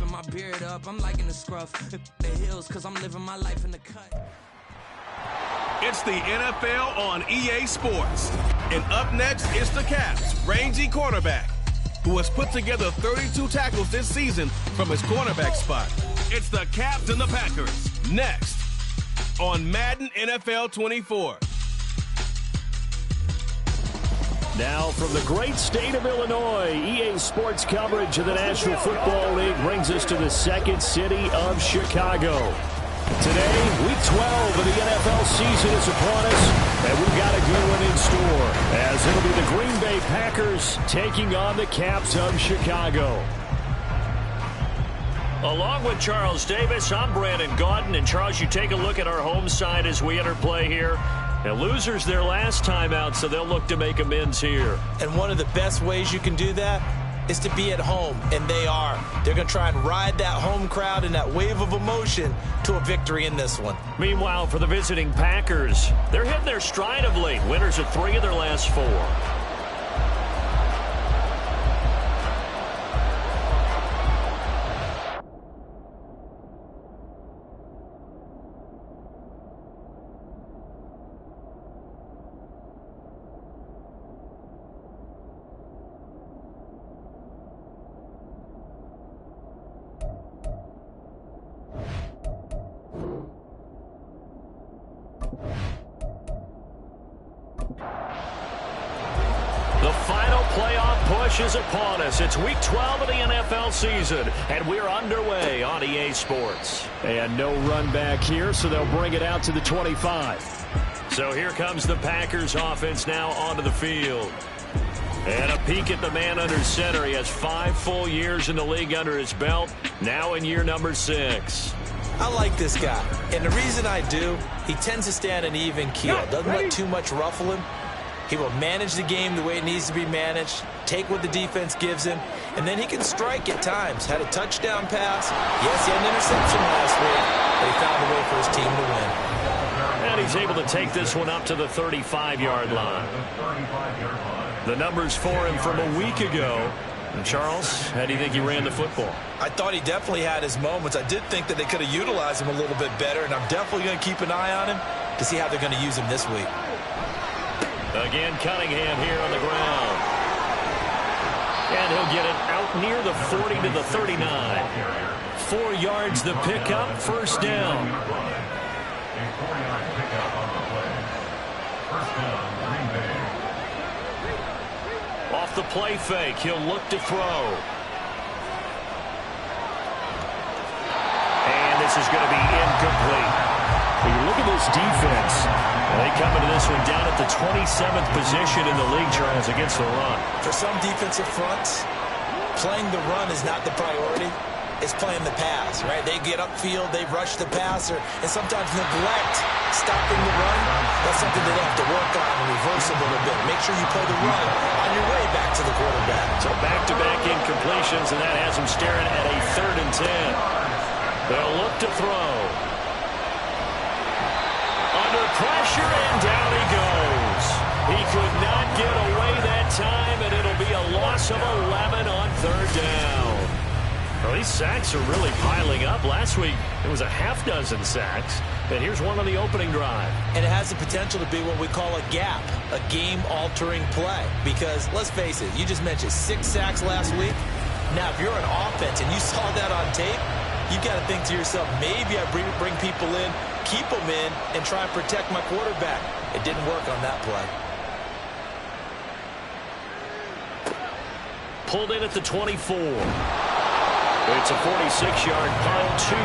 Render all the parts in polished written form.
pulling my beard up, I'm liking the scruff. The hills, cause I'm living my life in the cut. It's the NFL on EA Sports. And up next, it's the Caps' rangy cornerback, who has put together 32 tackles this season from his cornerback spot. It's the Caps and the Packers, next on Madden NFL 24. Now from the great state of Illinois, EA Sports coverage of the National Football League brings us to the second city of Chicago. Today, Week 12 of the NFL season is upon us, and we've got a good one in store, as it'll be the Green Bay Packers taking on the Caps of Chicago. Along with Charles Davis, I'm Brandon Gaudin, and Charles, you take a look at our home side as we enter play here. Now, losers their last time out, so they'll look to make amends here. And one of the best ways you can do that is to be at home, and they are. They're going to try and ride that home crowd and that wave of emotion to a victory in this one. Meanwhile, for the visiting Packers, they're hitting their stride of late. Winners of 3 of their last 4. The final playoff push is upon us. It's Week 12 of the NFL season, and we're underway on EA Sports. And no run back here, so they'll bring it out to the 25. So here comes the Packers offense now onto the field. And a peek at the man under center. He has 5 full years in the league under his belt, now in year number 6. I like this guy, and the reason I do, he tends to stand an even keel. Doesn't let too much ruffle him. He will manage the game the way it needs to be managed, take what the defense gives him, and then he can strike at times. Had a touchdown pass. Yes, he had an interception last week, but he found a way for his team to win. And he's able to take this one up to the 35-yard line. The numbers for him from a week ago. And Charles, how do you think he ran the football? I thought he definitely had his moments. I did think that they could have utilized him a little bit better, and I'm definitely going to keep an eye on him to see how they're going to use him this week. Again, Cunningham here on the ground. And he'll get it out near the 40 to the 39. 4 yards the pickup, first down. Off the play fake, he'll look to throw. And this is going to be incomplete. When you look at this defense, they come into this one down at the 27th position in the league, Charles, against the run. For some defensive fronts, playing the run is not the priority. It's playing the pass, right? They get upfield, they rush the passer, and sometimes neglect stopping the run. That's something they have to work on and reverse a little bit. Make sure you play the run on your way back to the quarterback. So back-to-back incompletions, and that has them staring at a 3rd and 10. They'll look to throw. Under pressure, and down he goes. He could not get away that time, and it'll be a loss of 11 on 3rd down. Well, these sacks are really piling up. Last week, it was a half-dozen sacks, and here's one on the opening drive. And it has the potential to be what we call a gap, a game-altering play. Because, let's face it, you just mentioned 6 sacks last week. Now, if you're an offense and you saw that on tape, you've got to think to yourself, maybe I bring people in, keep them in, and try and protect my quarterback. It didn't work on that play. Pulled in at the 24. It's a 46-yard punt, 2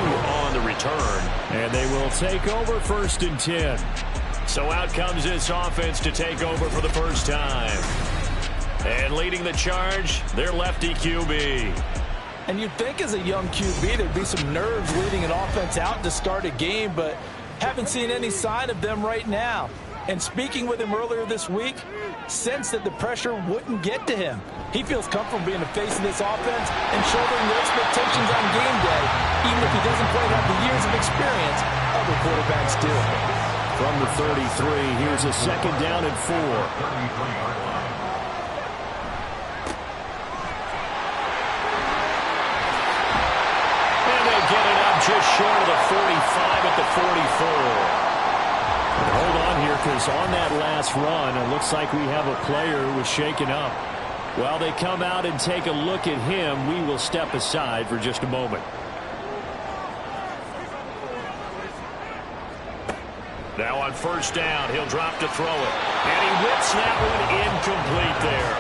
on the return. And they will take over 1st and 10. So out comes this offense to take over for the first time. And leading the charge, their lefty QB. And you'd think as a young QB there'd be some nerves leading an offense out to start a game, but haven't seen any sign of them right now. And speaking with him earlier this week, sensed that the pressure wouldn't get to him. He feels comfortable being the face of this offense and shouldering the expectations on game day, even if he doesn't quite have the years of experience other quarterbacks do. From the 33, here's a 2nd down and 4. 44. Hold on here, because on that last run, it looks like we have a player who was shaken up. While they come out and take a look at him, we will step aside for just a moment. Now on first down, he'll drop to throw it. And he whips that one incomplete there.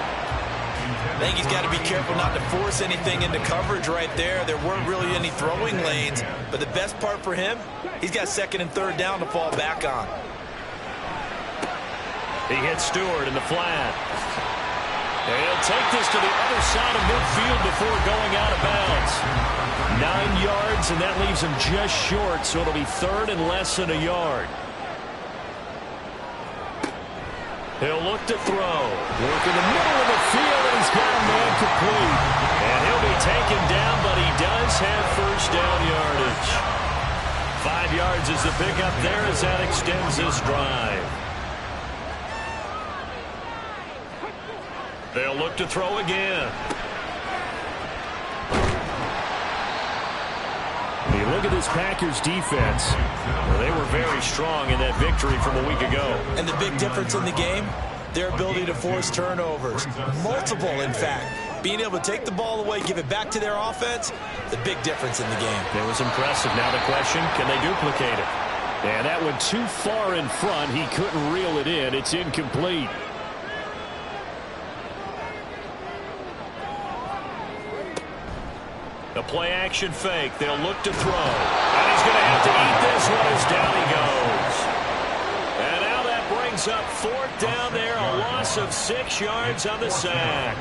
I think he's got to be careful not to force anything into coverage right there. There weren't really any throwing lanes, but the best part for him, he's got second and third down to fall back on. He hits Stewart in the flat. And he'll take this to the other side of midfield before going out of bounds. 9 yards, and that leaves him just short, so it'll be third and less than a yard. He'll look to throw. Work in the middle of the field, and he's got a man complete. And he'll be taken down, but he does have first down yardage. 5 yards is the pickup there as that extends this drive. They'll look to throw again. You look at this Packers defense. Well, they were very strong in that victory from a week ago. And the big difference in the game, their ability to force turnovers. Multiple, in fact. Being able to take the ball away, give it back to their offense, the big difference in the game. It was impressive. Now the question, can they duplicate it? And that went too far in front. He couldn't reel it in. It's incomplete. The play-action fake. They'll look to throw. And he's going to have to eat this one as down he goes. And now that brings up fourth down there. A loss of 6 yards on the sack.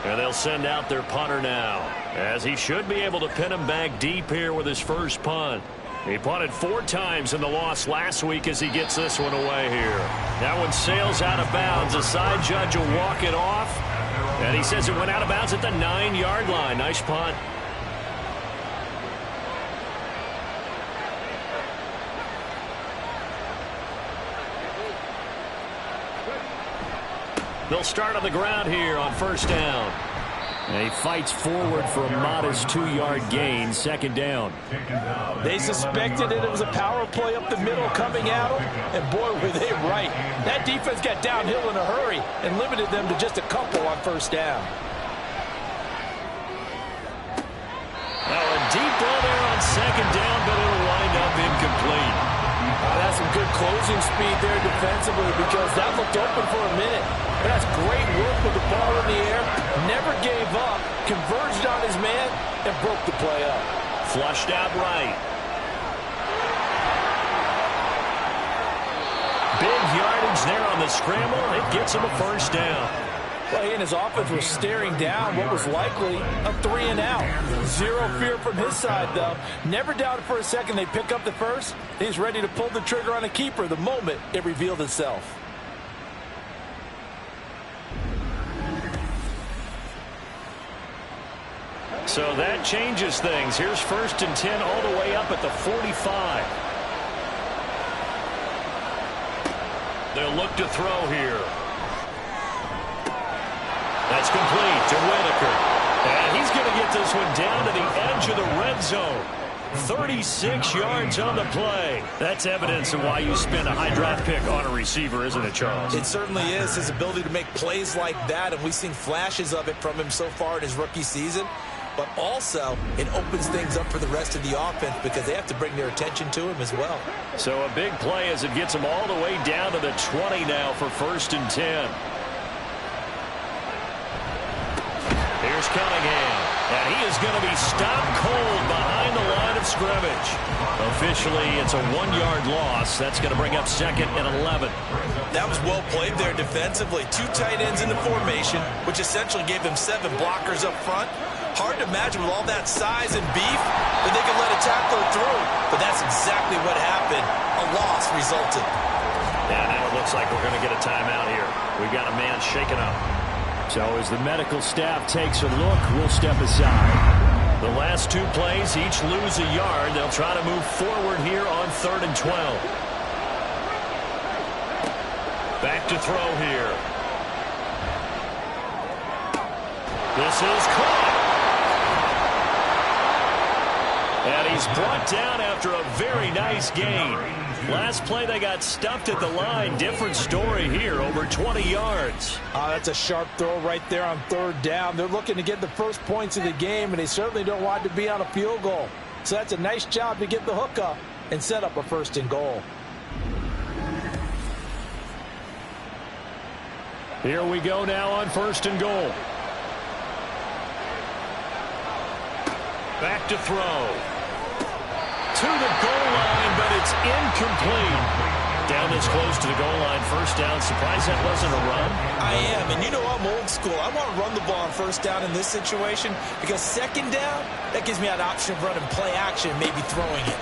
And they'll send out their punter now, as he should be able to pin him back deep here with his first punt. He punted 4 times in the loss last week as he gets this one away here. That one sails out of bounds. The side judge will walk it off. And he says it went out of bounds at the 9-yard line. Nice punt. They'll start on the ground here on first down. And he fights forward for a modest 2-yard gain, second down. They suspected it was a power play up the middle coming at them, and boy, were they right. That defense got downhill in a hurry and limited them to just a couple on first down. Now a deep ball there on second down, but it'll wind up incomplete. That's some good closing speed there defensively, because that looked open for a minute. But that's great work with the ball in the air. Never gave up, converged on his man, and broke the play up. Flushed out right. Big yardage there on the scramble. It gets him a first down. Well, he and his offense were staring down what was likely a 3-and-out. Zero fear from his side, though. Never doubted for a second they pick up the first. He's ready to pull the trigger on a keeper the moment it revealed itself. So that changes things. Here's first and 10 all the way up at the 45. They'll look to throw here. That's complete to Whitaker. And he's going to get this one down to the edge of the red zone. 36 yards on the play. That's evidence of why you spend a high draft pick on a receiver, isn't it, Charles? It certainly is. His ability to make plays like that, and we've seen flashes of it from him so far in his rookie season. But also, it opens things up for the rest of the offense because they have to bring their attention to him as well. So a big play as it gets him all the way down to the 20 now for first and 10. Here's Cunningham, and he is going to be stopped cold behind the line of scrimmage. Officially, it's a 1-yard loss. That's going to bring up second and 11. That was well played there defensively. 2 tight ends in the formation, which essentially gave them 7 blockers up front. Hard to imagine with all that size and beef that they could let a tackler through. But that's exactly what happened. A loss resulted. Yeah, now it looks like we're going to get a timeout here. We've got a man shaken up. So as the medical staff takes a look, we'll step aside. The last 2 plays each lose a yard. They'll try to move forward here on 3rd and 12. Back to throw here. This is caught. And he's brought down after a very nice gain. Last play they got stuffed at the line. Different story here, over 20 yards. That's a sharp throw right there on third down. They're looking to get the first points of the game, and they certainly don't want to be on a field goal. So that's a nice job to get the hook up and set up a 1st and goal. Here we go now on 1st and goal. Back to throw. To the goal line, but it's incomplete. Down this close to the goal line, 1st down. Surprised that wasn't a run? I am, and you know I'm old school. I want to run the ball on 1st down in this situation because 2nd down, that gives me that option of running play action, maybe throwing it.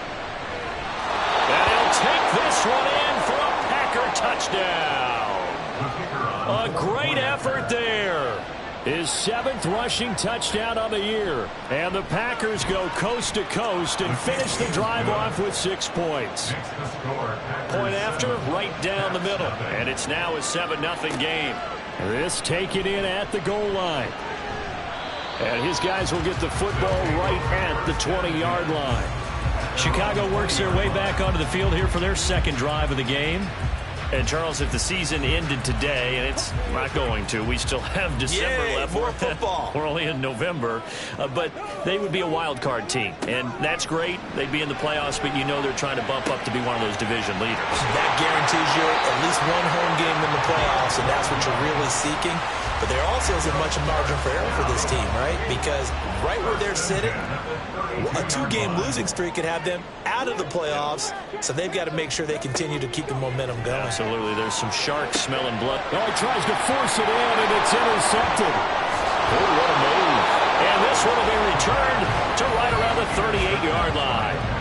And he'll take this one in for a Packer touchdown. A great effort there. His 7th rushing touchdown on the year. And the Packers go coast to coast and finish the drive off with 6 points. Point after, right down the middle. And it's now a 7-0 game. This taken in at the goal line. And his guys will get the football right at the 20-yard line. Chicago works their way back onto the field here for their 2nd drive of the game. And, Charles, if the season ended today, and it's not going to, we still have December left. More football. We're only in November. But they would be a wild card team. And that's great. They'd be in the playoffs, but you know they're trying to bump up to be one of those division leaders. That guarantees you at least one home game in the playoffs, and that's what you're really seeking. But there also isn't much margin for error for this team, right? Because right where they're sitting, a 2-game losing streak could have them out of the playoffs, so they've got to make sure they continue to keep the momentum going. Absolutely. There's some sharks smelling blood. Oh, he tries to force it in, and it's intercepted. Oh, what a move. And this one will be returned to right around the 38-yard line.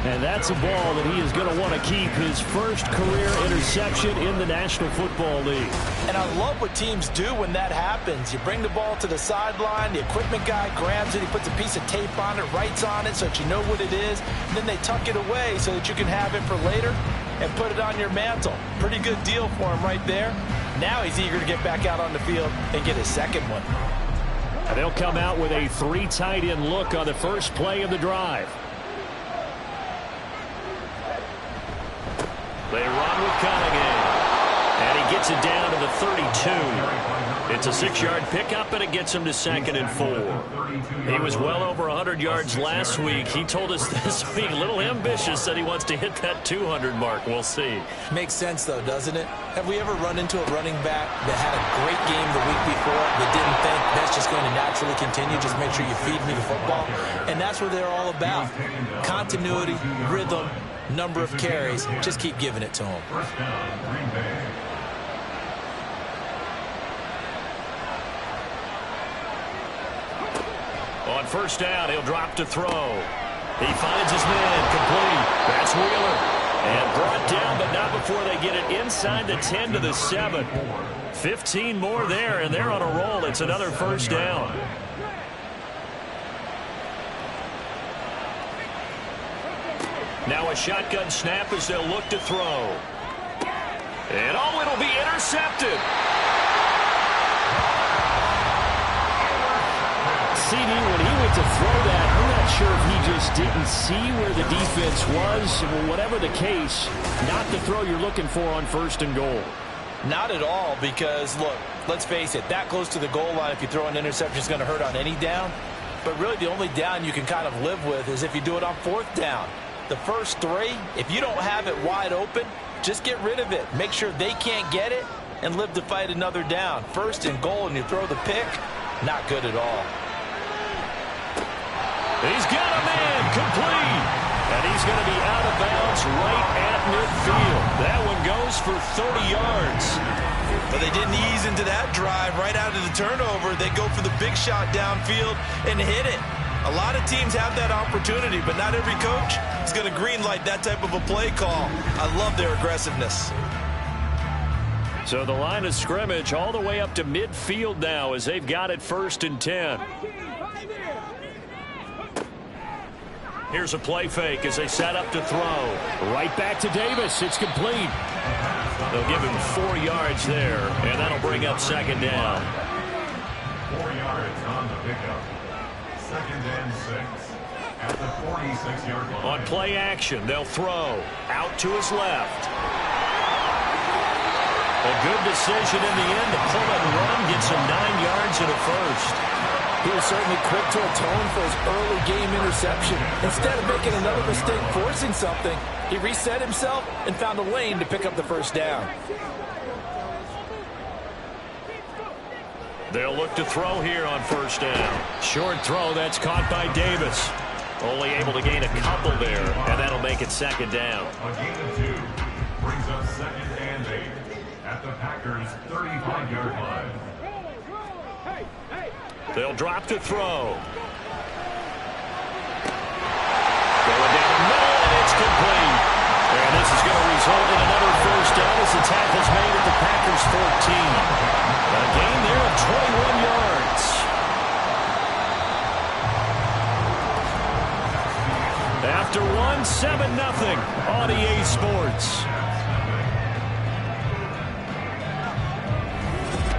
And that's a ball that he is going to want to keep, his first career interception in the National Football League. And I love what teams do when that happens. You bring the ball to the sideline, the equipment guy grabs it, he puts a piece of tape on it, writes on it so that you know what it is, and then they tuck it away so that you can have it for later and put it on your mantle. Pretty good deal for him right there. Now he's eager to get back out on the field and get his 2nd one. And they'll come out with a 3 tight end look on the first play of the drive. They run with Cunningham. And he gets it down to the 32. It's a 6-yard pickup, and it gets him to 2nd and 4. He was well over 100 yards last week. He told us this week, a little ambitious, said he wants to hit that 200 mark. We'll see. Makes sense, though, doesn't it? Have we ever run into a running back that had a great game the week before but didn't think that's just going to naturally continue? Just make sure you feed me the football. And that's what they're all about. Continuity, rhythm, number of carries. Just keep giving it to him. On 1st down, he'll drop to throw. He finds his man, complete. That's Wheeler. And brought down, but not before they get it inside the 10 to the 7. 15 more there, and they're on a roll. It's another 1st down. Now a shotgun snap as they'll look to throw. And oh, it'll be intercepted. CD, when he went to throw that, I'm not sure if he just didn't see where the defense was. Whatever the case, not the throw you're looking for on 1st and goal. Not at all, because, look, let's face it, that close to the goal line, if you throw an interception, is going to hurt on any down. But really the only down you can kind of live with is if you do it on 4th down. The first 3, if you don't have it wide open, just get rid of it. Make sure they can't get it and live to fight another down. 1st and goal, and you throw the pick, not good at all. He's got a man, complete. And he's going to be out of bounds right at midfield. That one goes for 30 yards. But they didn't ease into that drive right out of the turnover. They go for the big shot downfield and hit it. A lot of teams have that opportunity, but not every coach is going to greenlight that type of a play call. I love their aggressiveness. So the line of scrimmage all the way up to midfield now as they've got it 1st and 10. Here's a play fake as they set up to throw. Right back to Davis. It's complete. They'll give him 4 yards there, and that'll bring up 2nd down. 4 yards on the pickup. 2nd and 6. at the 46-yard line. On play action, they'll throw out to his left. A good decision in the end to pull and run, gets him 9 yards and a first. He was certainly quick to atone for his early game interception. Instead of making another mistake forcing something, he reset himself and found a lane to pick up the first down. They'll look to throw here on first down. Short throw, that's caught by Davis. Only able to gain a couple there, and that'll make it second down. A gain of 2 brings up 2nd and 8 at the Packers' 35-yard line. They'll drop to throw. Going down the middle, and it's complete. And this is going to result in another first down as the tackle's made at the Packers' 14. A gain there of 21 yards. After one, 7-0 on EA Sports.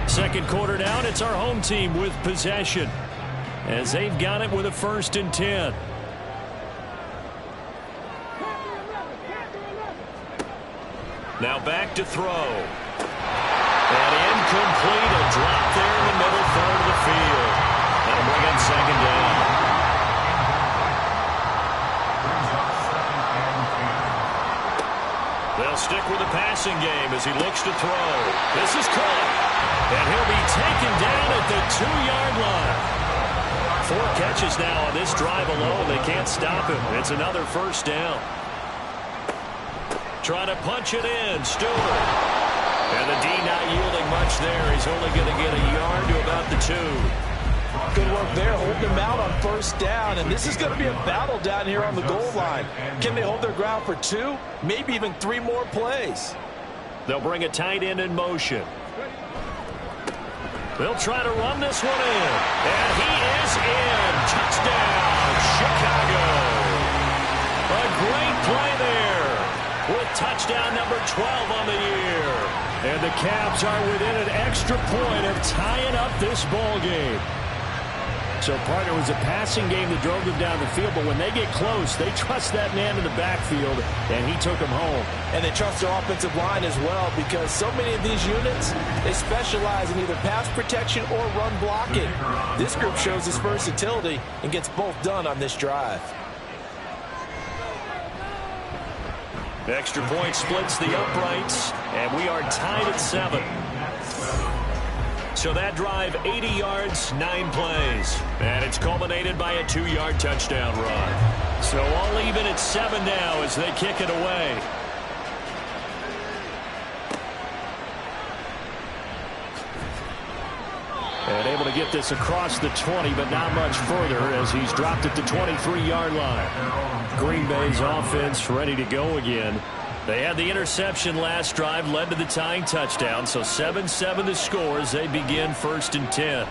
Second quarter down, it's our home team with possession as they've got it with a 1st and 10. Now back to throw. And incomplete, a drop there in the middle third of the field. That'll bring up second down. They'll stick with the passing game as he looks to throw. This is caught. And he'll be taken down at the 2-yard line. 4 catches now on this drive alone. They can't stop him. It's another first down. Trying to punch it in, Stewart. And the D not yielding much there. He's only going to get a yard to about the 2. Good work there, holding him out on first down. And this is going to be a battle down here on the goal line. Can they hold their ground for 2, maybe even 3 more plays? They'll bring a tight end in motion. They'll try to run this one in. And he is in. Touchdown, Chicago. A great play there with touchdown number 12 on the year. And the Cavs are within an extra point of tying up this ball game. So, partner, it was a passing game that drove them down the field, but when they get close, they trust that man in the backfield, and he took them home. And they trust their offensive line as well, because so many of these units, they specialize in either pass protection or run blocking. This group shows its versatility and gets both done on this drive. The extra point splits the uprights, and we are tied at 7. So that drive, 80 yards, 9 plays. And it's culminated by a 2-yard touchdown run. So all even at 7 now as they kick it away. And able to get this across the 20, but not much further as he's dropped at the 23-yard line. Green Bay's offense ready to go again. They had the interception last drive, led to the tying touchdown, so 7-7 the score as they begin 1st and 10. And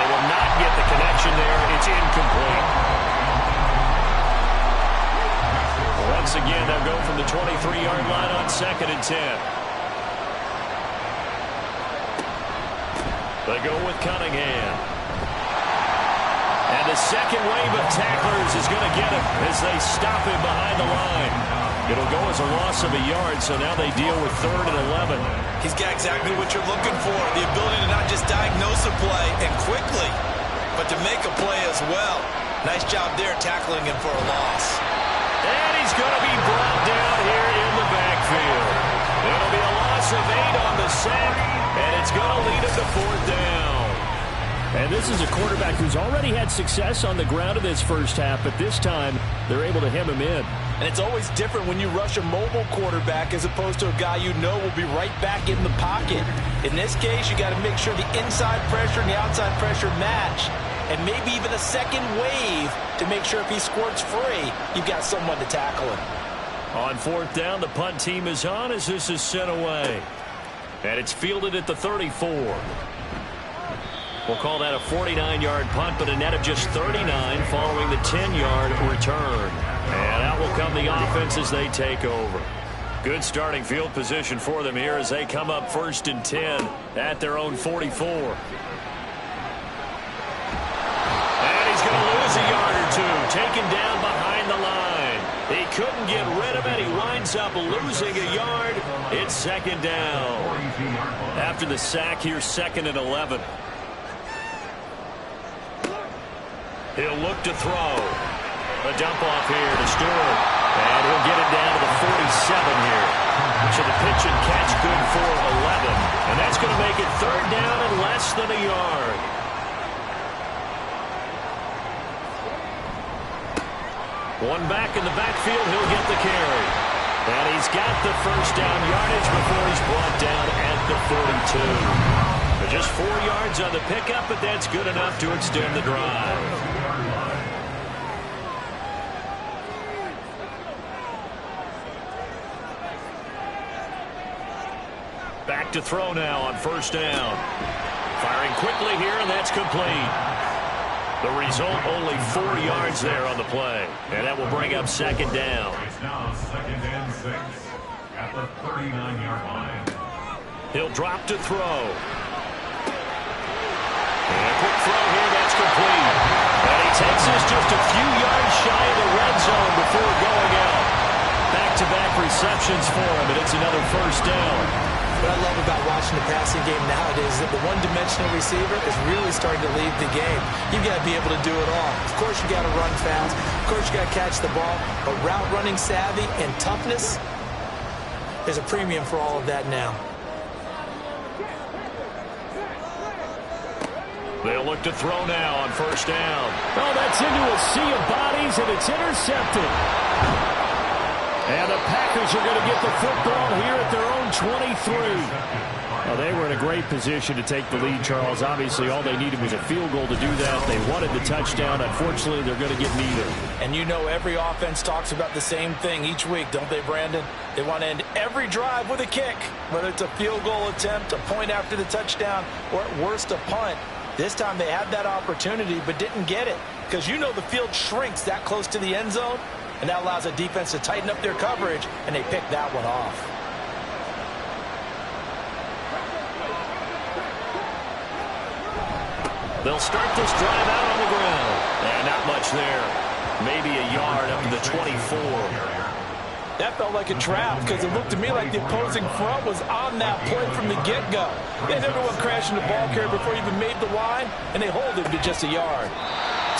they will not get the connection there. It's incomplete. Once again, they'll go from the 23-yard line on 2nd and 10. They go with Cunningham. And the second wave of tacklers is going to get him as they stop him behind the line. It'll go as a loss of a yard, so now they deal with 3rd and 11. He's got exactly what you're looking for, the ability to not just diagnose a play and quickly, but to make a play as well. Nice job there tackling him for a loss. And he's going to be brought down here in the backfield. It'll be a loss of 8 on the sack, and it's going to lead him to 4th down. And this is a quarterback who's already had success on the ground in this first half, but this time they're able to hem him in. And it's always different when you rush a mobile quarterback as opposed to a guy you know will be right back in the pocket. In this case, you got to make sure the inside pressure and the outside pressure match, and maybe even a second wave to make sure if he squirts free, you've got someone to tackle him. On 4th down, the punt team is on as this is sent away. And it's fielded at the 34. We'll call that a 49-yard punt, but a net of just 39 following the 10-yard return. And out will come the offense as they take over. Good starting field position for them here as they come up 1st and 10 at their own 44. couldn't get rid of it. He winds up losing a yard. It's second down. After the sack, here's 2nd and 11. He'll look to throw. A dump off here to Stewart. And he'll get it down to the 47 here. So the pitch and catch good for 11. And that's going to make it 3rd down and less than a yard. One back in the backfield. He'll get the carry. And he's got the first down yardage before he's brought down at the 42. Just 4 yards on the pickup, but that's good enough to extend the drive. Back to throw now on 1st down. Firing quickly here, and that's complete. The result, only 4 yards there on the play. And that will bring up 2nd down. It's now 2nd and 6 at the 39-yard line. He'll drop to throw. And a quick throw here, that's complete. And he takes us just a few yards shy of the red zone before going out. Back-to-back receptions for him, and it's another 1st down. What I love about watching the passing game nowadays is that the one-dimensional receiver is really starting to lead the game. You've got to be able to do it all. Of course, you got to run fast. Of course, you got to catch the ball. But route running savvy and toughness, there's a premium for all of that now. They'll look to throw now on 1st down. Oh, that's into a sea of bodies, and it's intercepted. And the Packers are going to get the football here at their own 23. Well, they were in a great position to take the lead, Charles. Obviously, all they needed was a field goal to do that. They wanted the touchdown. Unfortunately, they're going to get neither. And you know every offense talks about the same thing each week, don't they, Brandon? They want to end every drive with a kick, whether it's a field goal attempt, a point after the touchdown, or at worst a punt. This time they had that opportunity but didn't get it because you know the field shrinks that close to the end zone. And that allows a defense to tighten up their coverage, and they pick that one off. They'll start this drive out on the ground. And not much there. Maybe a yard up to the 24. That felt like a trap because it looked to me like the opposing front was on that play from the get-go. They had everyone crashing the ball carrier before he even made the line, and they hold him to just a yard.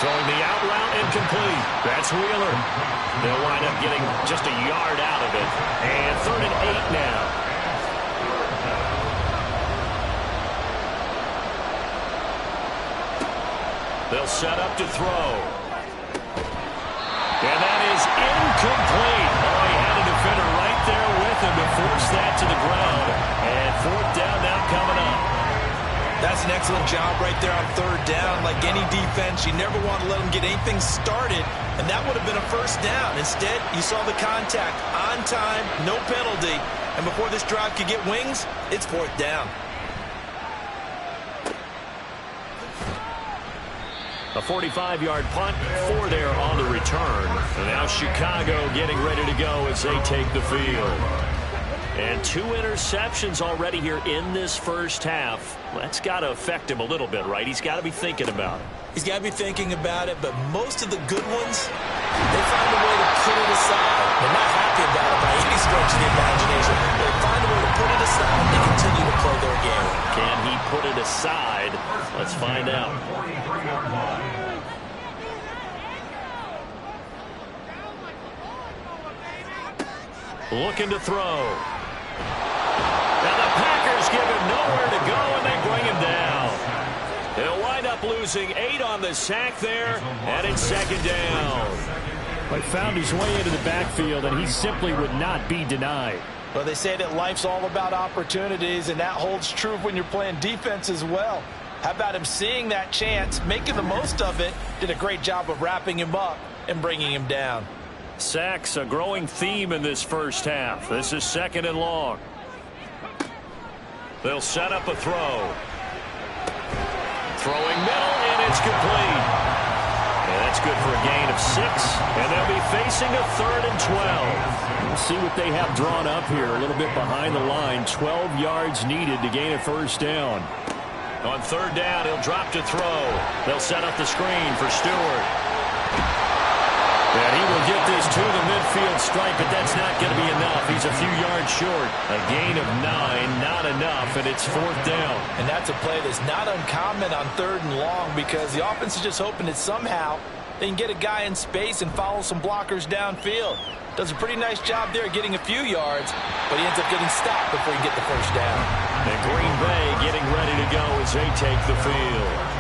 Throwing the out route incomplete. That's Wheeler. They'll wind up getting just a yard out of it. And 3rd and 8 now. They'll set up to throw. And that is incomplete. Oh, he had a defender right there with him to force that to the ground. And 4th down now coming up. That's an excellent job right there on 3rd down. Like any defense, you never want to let them get anything started, and that would have been a 1st down. Instead, you saw the contact on time, no penalty, and before this drive could get wings, it's 4th down. A 45-yard punt, 4 there on the return. And now Chicago getting ready to go as they take the field. And 2 interceptions already here in this first half. That's got to affect him a little bit, right? He's got to be thinking about it. He's got to be thinking about it, but most of the good ones, they find a way to put it aside. They're not happy about it by any stretch of the imagination. They find a way to put it aside and continue to play their game. Can he put it aside? Let's find out. Looking to throw. And the Packers give him nowhere to go, and they bring him down. They'll wind up losing 8 on the sack there, and it's 2nd down. He found his way into the backfield, and he simply would not be denied. Well, they say that life's all about opportunities, and that holds true when you're playing defense as well. How about him seeing that chance, making the most of it, did a great job of wrapping him up and bringing him down. Sacks, a growing theme in this first half. This is 2nd and long. They'll set up a throw. Throwing middle, and it's complete. And that's good for a gain of 6, and they'll be facing a 3rd and 12. We'll see what they have drawn up here, a little bit behind the line. 12 yards needed to gain a 1st down. On 3rd down, he'll drop to throw. They'll set up the screen for Stewart. And he will get this to the midfield stripe, but that's not going to be enough. He's a few yards short. A gain of 9, not enough, and it's 4th down. And that's a play that's not uncommon on 3rd and long because the offense is just hoping that somehow they can get a guy in space and follow some blockers downfield. Does a pretty nice job there getting a few yards, but he ends up getting stopped before he can get the first down. And Green Bay getting ready to go as they take the field.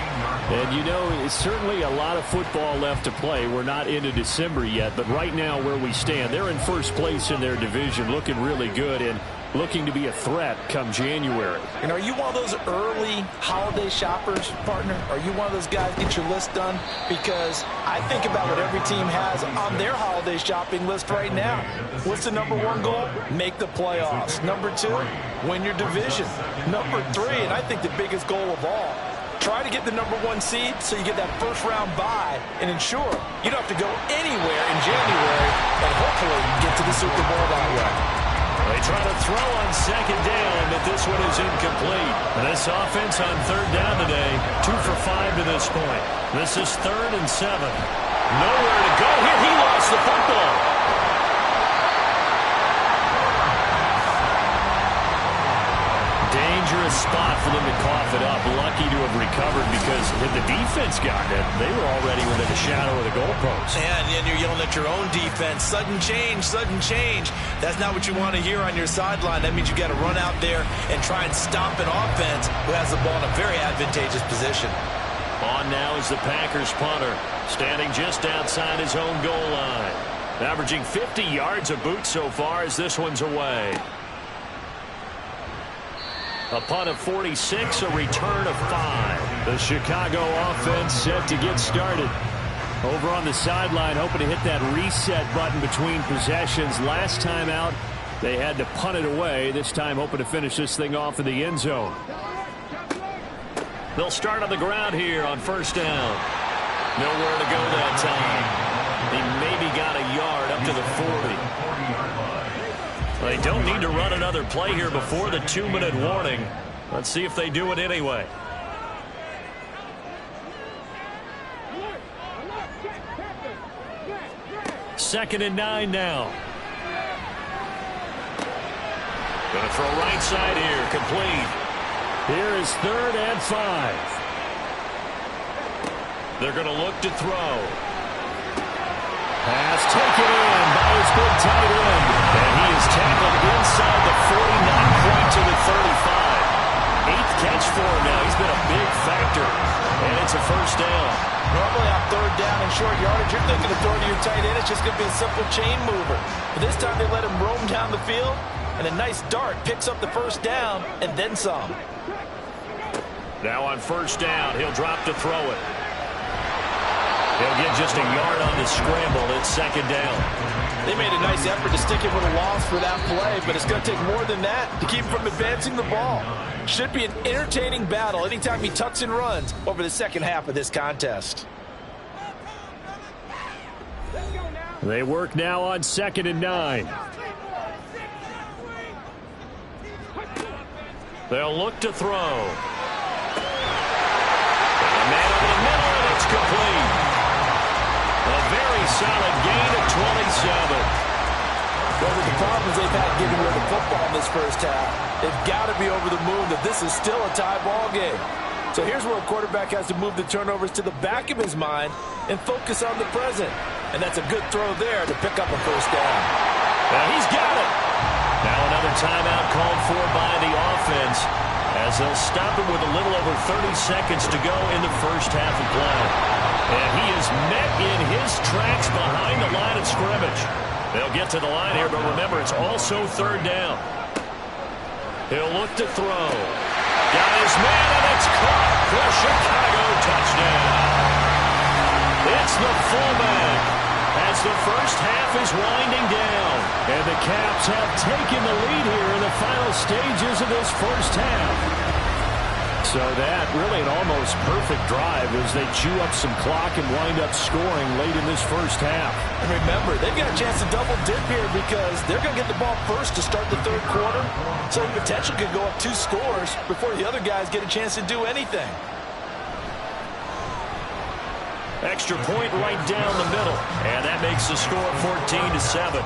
And, you know, it's certainly a lot of football left to play. We're not into December yet, but right now where we stand, they're in first place in their division, looking really good and looking to be a threat come January. And are you one of those early holiday shoppers, partner? Are you one of those guys get your list done? Because I think about what every team has on their holiday shopping list right now. What's the #1 goal? Make the playoffs. #2, win your division. #3, and I think the biggest goal of all, try to get the #1 seed so you get that first-round bye and ensure you don't have to go anywhere in January and hopefully get to the Super Bowl that way. They try to throw on 2nd down, but this one is incomplete. And this offense on 3rd down today, 2 for 5 to this point. This is 3rd and 7. Nowhere to go here. He lost the football. Dangerous spot for them to cough it up. Lucky to have recovered because if the defense got it, they were already within the shadow of the goalpost. And you're yelling at your own defense. Sudden change, sudden change. That's not what you want to hear on your sideline. That means you got to run out there and try and stop an offense who has the ball in a very advantageous position. On now is the Packers punter, standing just outside his own goal line. Averaging 50 yards a boot so far as this one's away. A punt of 46, a return of 5. The Chicago offense set to get started. Over on the sideline, hoping to hit that reset button between possessions. Last time out, they had to punt it away. This time, hoping to finish this thing off in the end zone. They'll start on the ground here on 1st down. Nowhere to go that time. He maybe got a yard up to the 40. They don't need to run another play here before the 2-minute warning. Let's see if they do it anyway. Second and 9 now. Going to throw right side here, complete. Here is 3rd and 5. They're going to look to throw. Pass taken in by his big tight end. And he is tackled inside the 40, not quite to the 35. 8th catch for him now. He's been a big factor. And it's a 1st down. Normally on 3rd down and short yardage, you're thinking of throwing to your tight end. It's just going to be a simple chain mover. But this time they let him roam down the field. And a nice dart picks up the 1st down and then some. Now on 1st down, he'll drop to throw it. He'll get just a yard on the scramble. It's 2nd down. They made a nice effort to stick him with a loss for that play, but it's going to take more than that to keep him from advancing the ball. Should be an entertaining battle anytime he tucks and runs over the second half of this contest. They work now on 2nd and 9. They'll look to throw. And man over the middle, and it's complete. A very solid gain of 27. Well, with the problems they've had getting rid of the football in this first half, they've got to be over the moon that this is still a tie ball game. So here's where a quarterback has to move the turnovers to the back of his mind and focus on the present. And that's a good throw there to pick up a 1st down. Well, he's got it. Now another timeout called for by the offense as they'll stop him with a little over 30 seconds to go in the first half of play. And he is met in his tracks behind the line of scrimmage. They'll get to the line here, but remember, it's also 3rd down. He'll look to throw. Got his man, and it's caught for Chicago touchdown. It's the fullback as the first half is winding down. And the Caps have taken the lead here in the final stages of this first half. So that really an almost perfect drive as they chew up some clock and wind up scoring late in this first half. And remember, they've got a chance to double dip here because they're going to get the ball first to start the 3rd quarter. So the potential could go up 2 scores before the other guys get a chance to do anything. Extra point right down the middle. And that makes the score 14-7.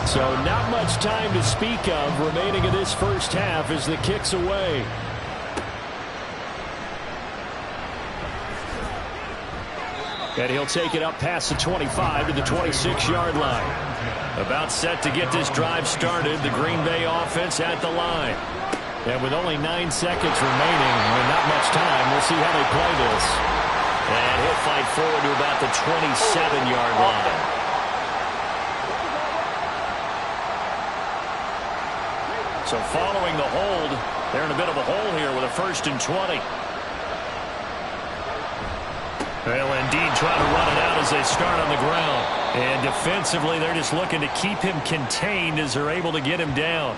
So not much time to speak of remaining in this first half as the kick's away. And he'll take it up past the 25 to the 26-yard line. About set to get this drive started, the Green Bay offense at the line. And with only 9 seconds remaining and not much time, we'll see how they play this. And he'll fight forward to about the 27-yard line. So following the hold, they're in a bit of a hole here with a 1st and 20. They'll indeed try to run it out as they start on the ground. And defensively, they're just looking to keep him contained as they're able to get him down.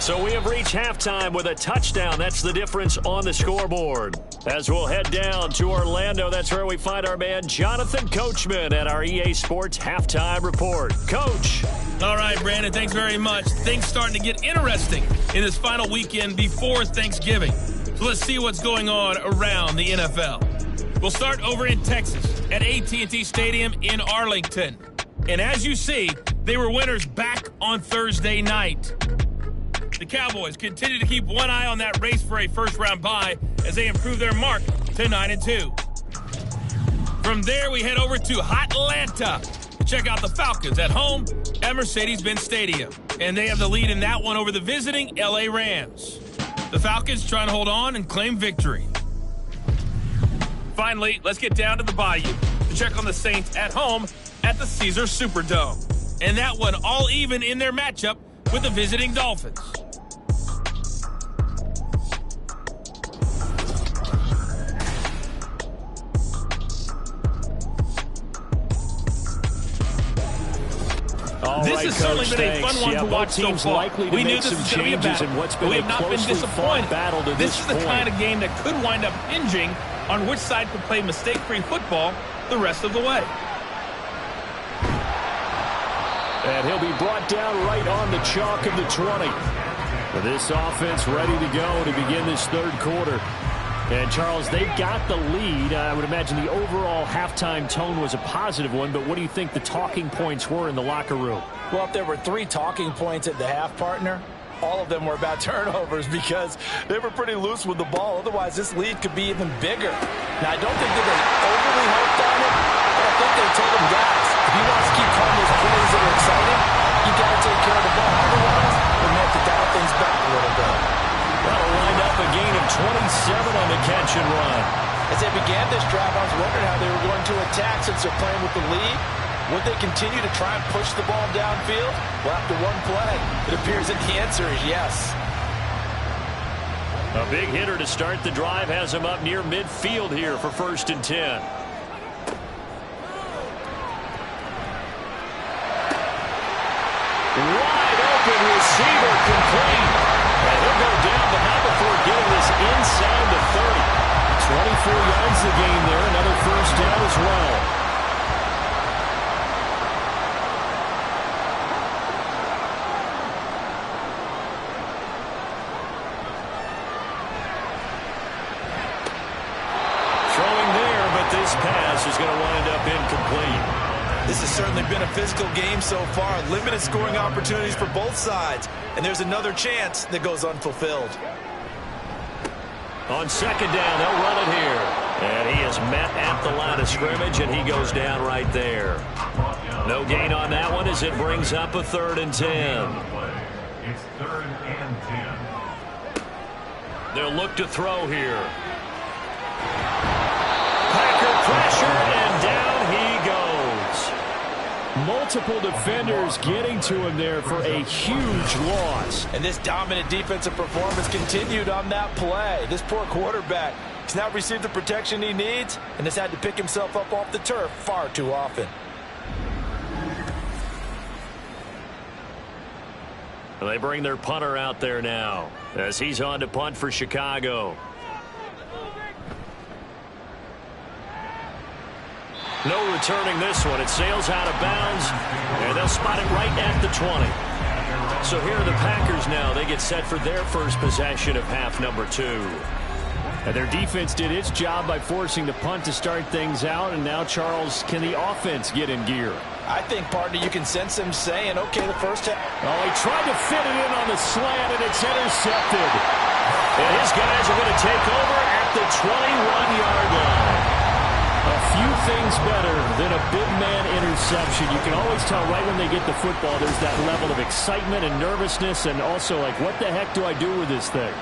So we have reached halftime with a touchdown. That's the difference on the scoreboard. As we'll head down to Orlando, that's where we find our man Jonathan Coachman at our EA Sports Halftime Report. Coach. All right, Brandon, thanks very much. Things starting to get interesting in this final weekend before Thanksgiving. So let's see what's going on around the NFL. We'll start over in Texas at AT&T Stadium in Arlington. And as you see, they were winners back on Thursday night. The Cowboys continue to keep one eye on that race for a first-round bye as they improve their mark to 9-2. From there, we head over to Atlanta to check out the Falcons at home at Mercedes-Benz Stadium. And they have the lead in that one over the visiting LA Rams. The Falcons trying to hold on and claim victory. Finally, let's get down to the Bayou to check on the Saints at home at the Caesars Superdome. And that one all even in their matchup with the visiting Dolphins. This has certainly been a fun one to watch so far. We knew this was going to be a battle, but we have not been disappointed. This is the kind of game that could wind up hinging on which side could play mistake-free football the rest of the way. And he'll be brought down right on the chalk of the 20. This offense ready to go to begin this third quarter. And, Charles, they've got the lead. I would imagine the overall halftime tone was a positive one, but what do you think the talking points were in the locker room? Well, if there were 3 talking points at the half, partner, all of them were about turnovers because they were pretty loose with the ball. Otherwise, this lead could be even bigger. Now, I don't think that they overly hoped on it, but I think they told them, guys, if you want to keep calling those plays that are exciting, you got to take care of the ball. Otherwise, we're going to have to dial things back a little bit. That'll wind up a gain of 27 on the catch and run. As they began this drive, I was wondering how they were going to attack since they're playing with the lead. Would they continue to try and push the ball downfield? Well, after one play, it appears that the answer is yes. A big hitter to start the drive has him up near midfield here for 1st and 10. Wide open receiver complete. And he'll go down, but not before getting this inside the 30. 24 yards the gain there. Another first down as well. Throwing there, but this pass is going to wind up incomplete. This has certainly been a physical game so far. Limited scoring opportunities for both sides. And there's another chance that goes unfulfilled. On 2nd down, they'll run it here. And he is met at the line of scrimmage, and he goes down right there. No gain on that one as it brings up a 3rd and 10. It's 3rd and 10. They'll look to throw here. Packer pressure, and down he goes. Multiple defenders getting to him there for a huge loss. And this dominant defensive performance continued on that play. This poor quarterback has now received the protection he needs and has had to pick himself up off the turf far too often. They bring their punter out there now as he's on to punt for Chicago. No returning this one. It sails out of bounds, and they'll spot it right at the 20. So here are the Packers now. They get set for their first possession of half number 2. And their defense did its job by forcing the punt to start things out, and now, Charles, can the offense get in gear? I think, partner, you can sense him saying, okay, the first half. Oh, he tried to fit it in on the slant, and it's intercepted. And his guys are going to take over at the 21-yard line. A few things better than a big man interception. You can always tell right when they get the football, there's that level of excitement and nervousness, and also like, what the heck do I do with this thing?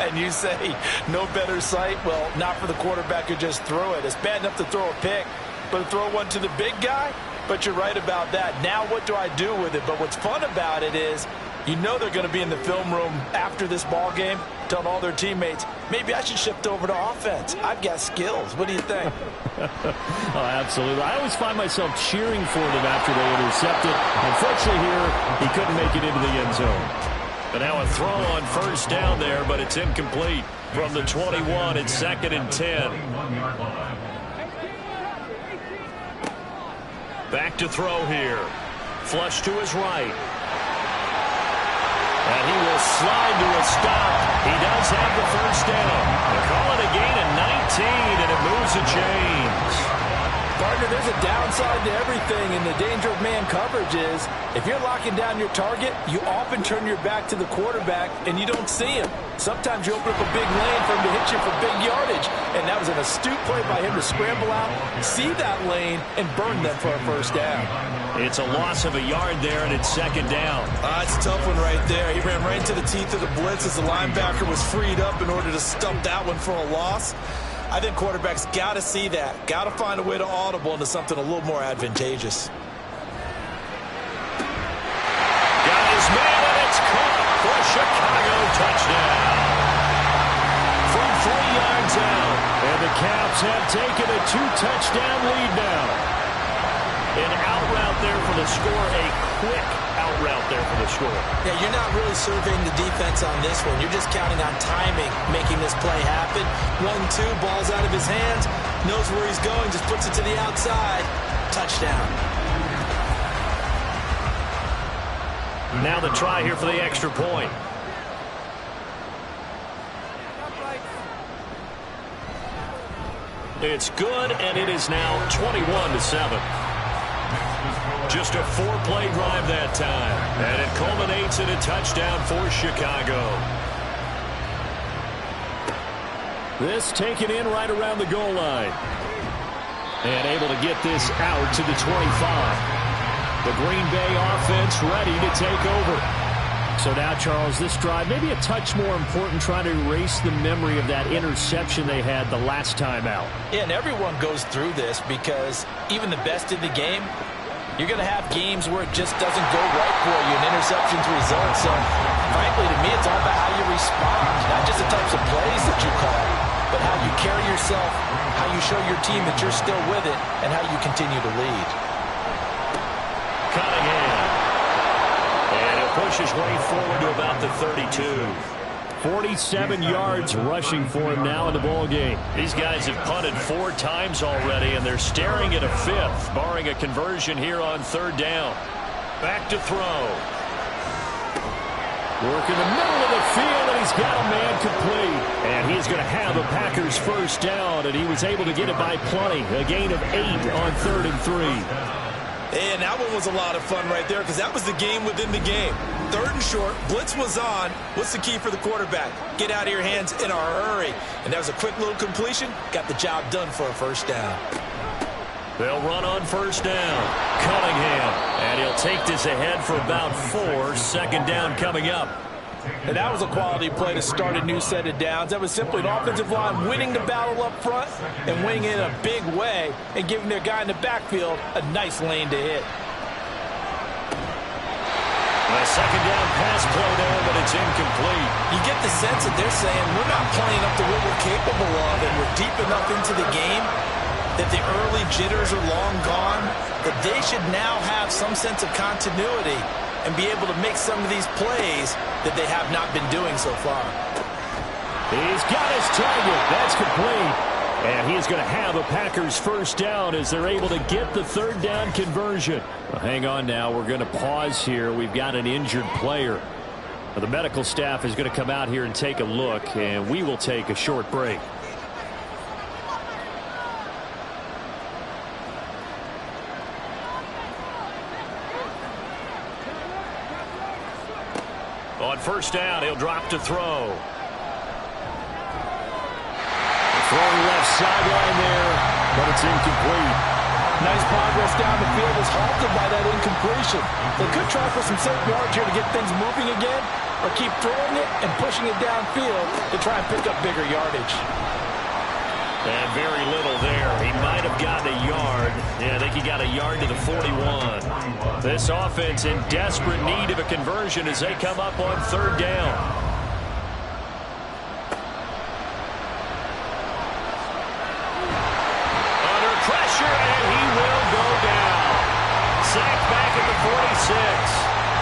And you say, no better sight? Well, not for the quarterback who just threw it. It's bad enough to throw a pick, but to throw one to the big guy? But you're right about that. Now what do I do with it? But what's fun about it is, you know they're going to be in the film room after this ball game, telling all their teammates, maybe I should shift over to offense. I've got skills. What do you think? Oh, absolutely. I always find myself cheering for them after they intercept it. Unfortunately here, he couldn't make it into the end zone. But now a throw on first down there, but it's incomplete. From the 21, it's 2nd and 10. Back to throw here. Flush to his right. And he will slide to a stop. He does have the first down. They call it a gain of 19, and it moves the chains. Partner, there's a downside to everything, and the danger of man coverage is if you're locking down your target, you often turn your back to the quarterback, and you don't see him. Sometimes you open up a big lane for him to hit you for big yardage, and that was an astute play by him to scramble out, see that lane, and burn them for a first down. It's a loss of a yard there, and it's 2nd down. It's a tough one right there. He ran right into the teeth of the blitz as the linebacker was freed up in order to stump that one for a loss. I think quarterbacks got to see that. Got to find a way to audible into something a little more advantageous. Got his man, and it's caught for Chicago touchdown. From 3 yards out. And the Caps have taken a 2-touchdown lead now. An out route there for the score, a quick out route there for the score. Yeah, you're not really surveying the defense on this one. You're just counting on timing, making this play happen. 1-2, ball's out of his hands, knows where he's going, just puts it to the outside. Touchdown. Now the try here for the extra point. It's good, and it is now 21-7. Just a 4-play drive that time, and it culminates in a touchdown for Chicago. This taken in right around the goal line. And able to get this out to the 25. The Green Bay offense ready to take over. So now, Charles, this drive maybe a touch more important, trying to erase the memory of that interception they had the last time out. Yeah, and everyone goes through this because even the best in the game, you're going to have games where it just doesn't go right for you and interceptions result. So, frankly, to me, it's all about how you respond. Not just the types of plays that you call, but how you carry yourself, how you show your team that you're still with it, and how you continue to lead. Cunningham. And he'll push his way forward to about the 32. 47 yards rushing for him now in the ball game. These guys have punted 4 times already, and they're staring at a 5th, barring a conversion here on 3rd down. Back to throw. Work in the middle of the field, and he's got a man complete. And he's going to have a Packers first down, and he was able to get it by plenty. A gain of 8 on 3rd and 3. And that one was a lot of fun right there because that was the game within the game. 3rd and short, blitz was on. What's the key for the quarterback? Get out of your hands in a hurry. And that was a quick little completion. Got the job done for a first down. They'll run on first down. Cunningham. And he'll take this ahead for about 4. 2nd down coming up. And that was a quality play to start a new set of downs. That was simply an offensive line winning the battle up front and winning it in a big way and giving their guy in the backfield a nice lane to hit. A 2nd down pass play there, but it's incomplete. You get the sense that they're saying we're not playing up to what we're capable of, and we're deep enough into the game that the early jitters are long gone, that they should now have some sense of continuity and be able to make some of these plays that they have not been doing so far. He's got his target. That's complete. And he's going to have a Packers first down as they're able to get the 3rd down conversion. Well, hang on now. We're going to pause here. We've got an injured player. The medical staff is going to come out here and take a look, and we will take a short break. On first down, he'll drop to throw. Throwing left sideline there, but it's incomplete. Nice progress down the field is halted by that incompletion. They could try for some safe yards here to get things moving again, or keep throwing it and pushing it downfield to try and pick up bigger yardage. And very little there. He might have gotten a yard. Yeah, I think he got a yard to the 41. This offense in desperate need of a conversion as they come up on third down. Under pressure, and he will go down. Sacked back at the 46.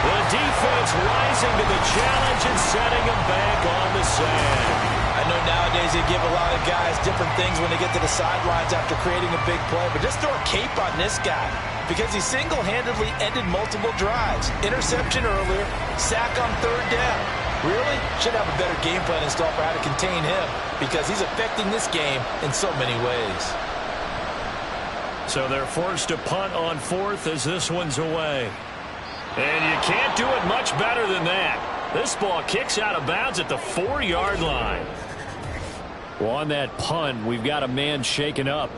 The defense rising to the challenge and setting him back on the sand. I know nowadays they give a lot of guys different things when they get to the sidelines after creating a big play, but just throw a cape on this guy because he single-handedly ended multiple drives. Interception earlier, sack on third down. Really should have a better game plan installed for how to contain him because he's affecting this game in so many ways. So they're forced to punt on fourth as this one's away. And you can't do it much better than that. This ball kicks out of bounds at the 4-yard line. Well, on that punt, we've got a man shaken up.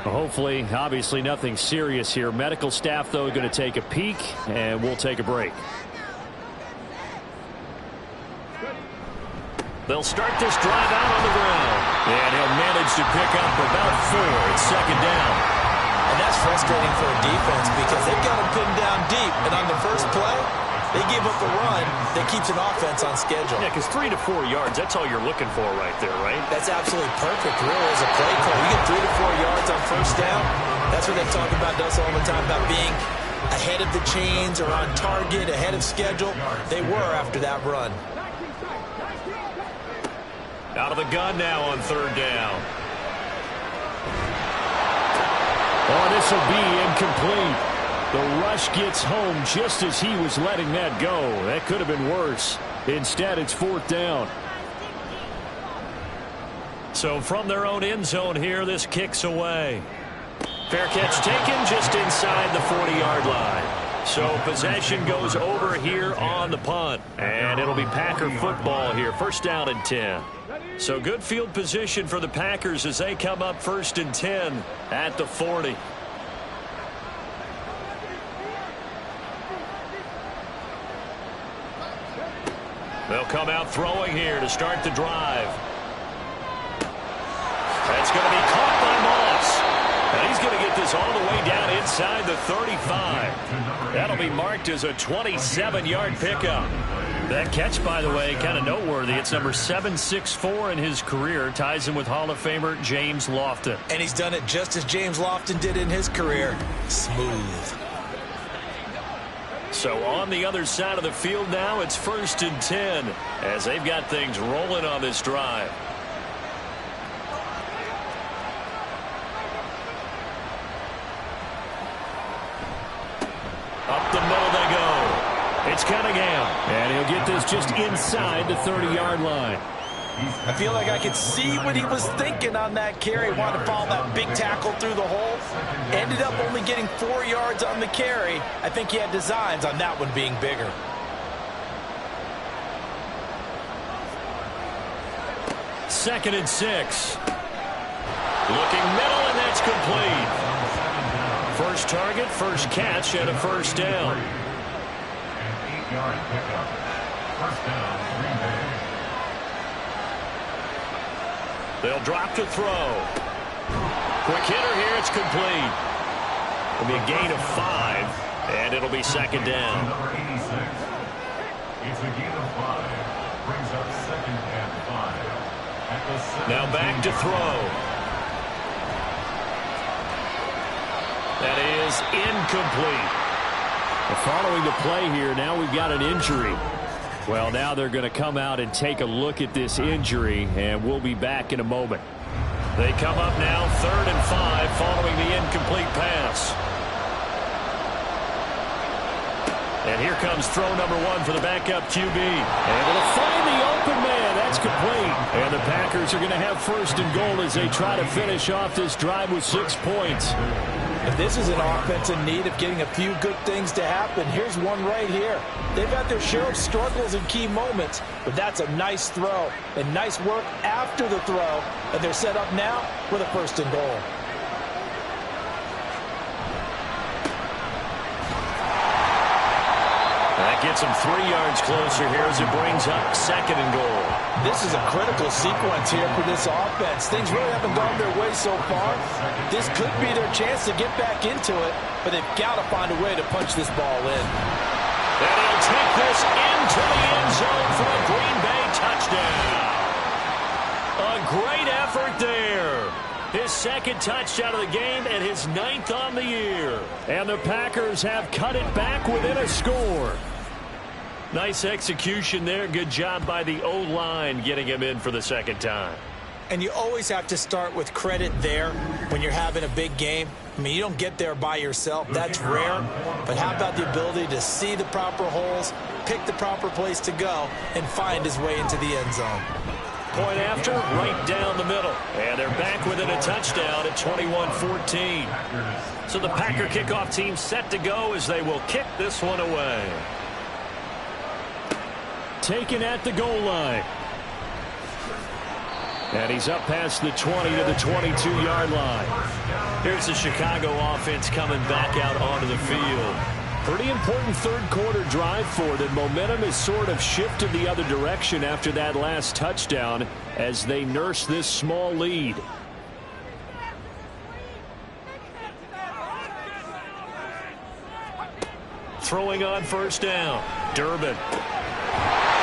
Hopefully, obviously nothing serious here. Medical staff, though, going to take a peek, and we'll take a break. They'll start this drive out on the ground. And he'll manage to pick up about 4. It's second down. And that's frustrating for a defense because they've got him pinned down deep. And on the first play, they give up the run that keeps an offense on schedule. Yeah, because 3 to 4 yards, that's all you're looking for right there, right? That's absolutely perfect, really, as a play call. You get 3 to 4 yards on first down. That's what they talk about us all the time, about being ahead of the chains or on target, ahead of schedule. They were after that run. Out of the gun now on third down. Oh, this will be incomplete. The rush gets home just as he was letting that go. That could have been worse. Instead, it's fourth down. So from their own end zone here, this kicks away. Fair catch taken just inside the 40-yard line. So possession goes over here on the punt. And it'll be Packer football here. First down and 10. So good field position for the Packers as they come up first and 10 at the 40. They'll come out throwing here to start the drive. That's going to be caught by Moss. And he's going to get this all the way down inside the 35. That'll be marked as a 27-yard pickup. That catch, by the way, kind of noteworthy. It's number 764 in his career. Ties him with Hall of Famer James Lofton. And he's done it just as James Lofton did in his career. Smooth. So on the other side of the field now, it's first and 10 as they've got things rolling on this drive. Up the middle they go. It's Cunningham. And he'll get this just inside the 30-yard line. I feel like I could see what he was thinking on that carry. Wanted to follow that big tackle through the hole. Ended up only getting 4 yards on the carry. I think he had designs on that one being bigger. Second and 6. Looking middle, and that's complete. First target, first catch, and a first down. An 8-yard pickup. First down, Green Bay. They'll drop to throw. Quick hitter here, it's complete. It'll be a gain of 5, and it'll be second down. Number 86. It's a gain of 5. Brings up second and 5. At the Now back to throw. That is incomplete. Following the play here, now we've got an injury. Well, now they're going to come out and take a look at this injury, and we'll be back in a moment. They come up now, 3rd and 5, following the incomplete pass. And here comes throw number 1 for the backup QB. Able to find the open man. That's complete. And the Packers are going to have first and goal as they try to finish off this drive with 6 points. If this is an offense in need of getting a few good things to happen, here's one right here. They've had their share of struggles in key moments, but that's a nice throw and nice work after the throw. And they're set up now with a first and goal. That gets him 3 yards closer here as it brings up second and goal. This is a critical sequence here for this offense. Things really haven't gone their way so far. This could be their chance to get back into it, but they've got to find a way to punch this ball in. And he'll take this into the end zone for a Green Bay touchdown. A great effort there. His second touchdown of the game and his 9th on the year. And the Packers have cut it back within a score. Nice execution there. Good job by the O-line getting him in for the second time. And you always have to start with credit there when you're having a big game. I mean, you don't get there by yourself. That's rare. But how about the ability to see the proper holes, pick the proper place to go, and find his way into the end zone? Point after, right down the middle. And they're back within a touchdown at 21-14. So the Packer kickoff team set to go as they will kick this one away. Taken at the goal line. And he's up past the 20 to the 22-yard line. Here's the Chicago offense coming back out onto the field. Pretty important third-quarter drive for them. Momentum has sort of shifted the other direction after that last touchdown as they nurse this small lead. Throwing on first down. Durbin.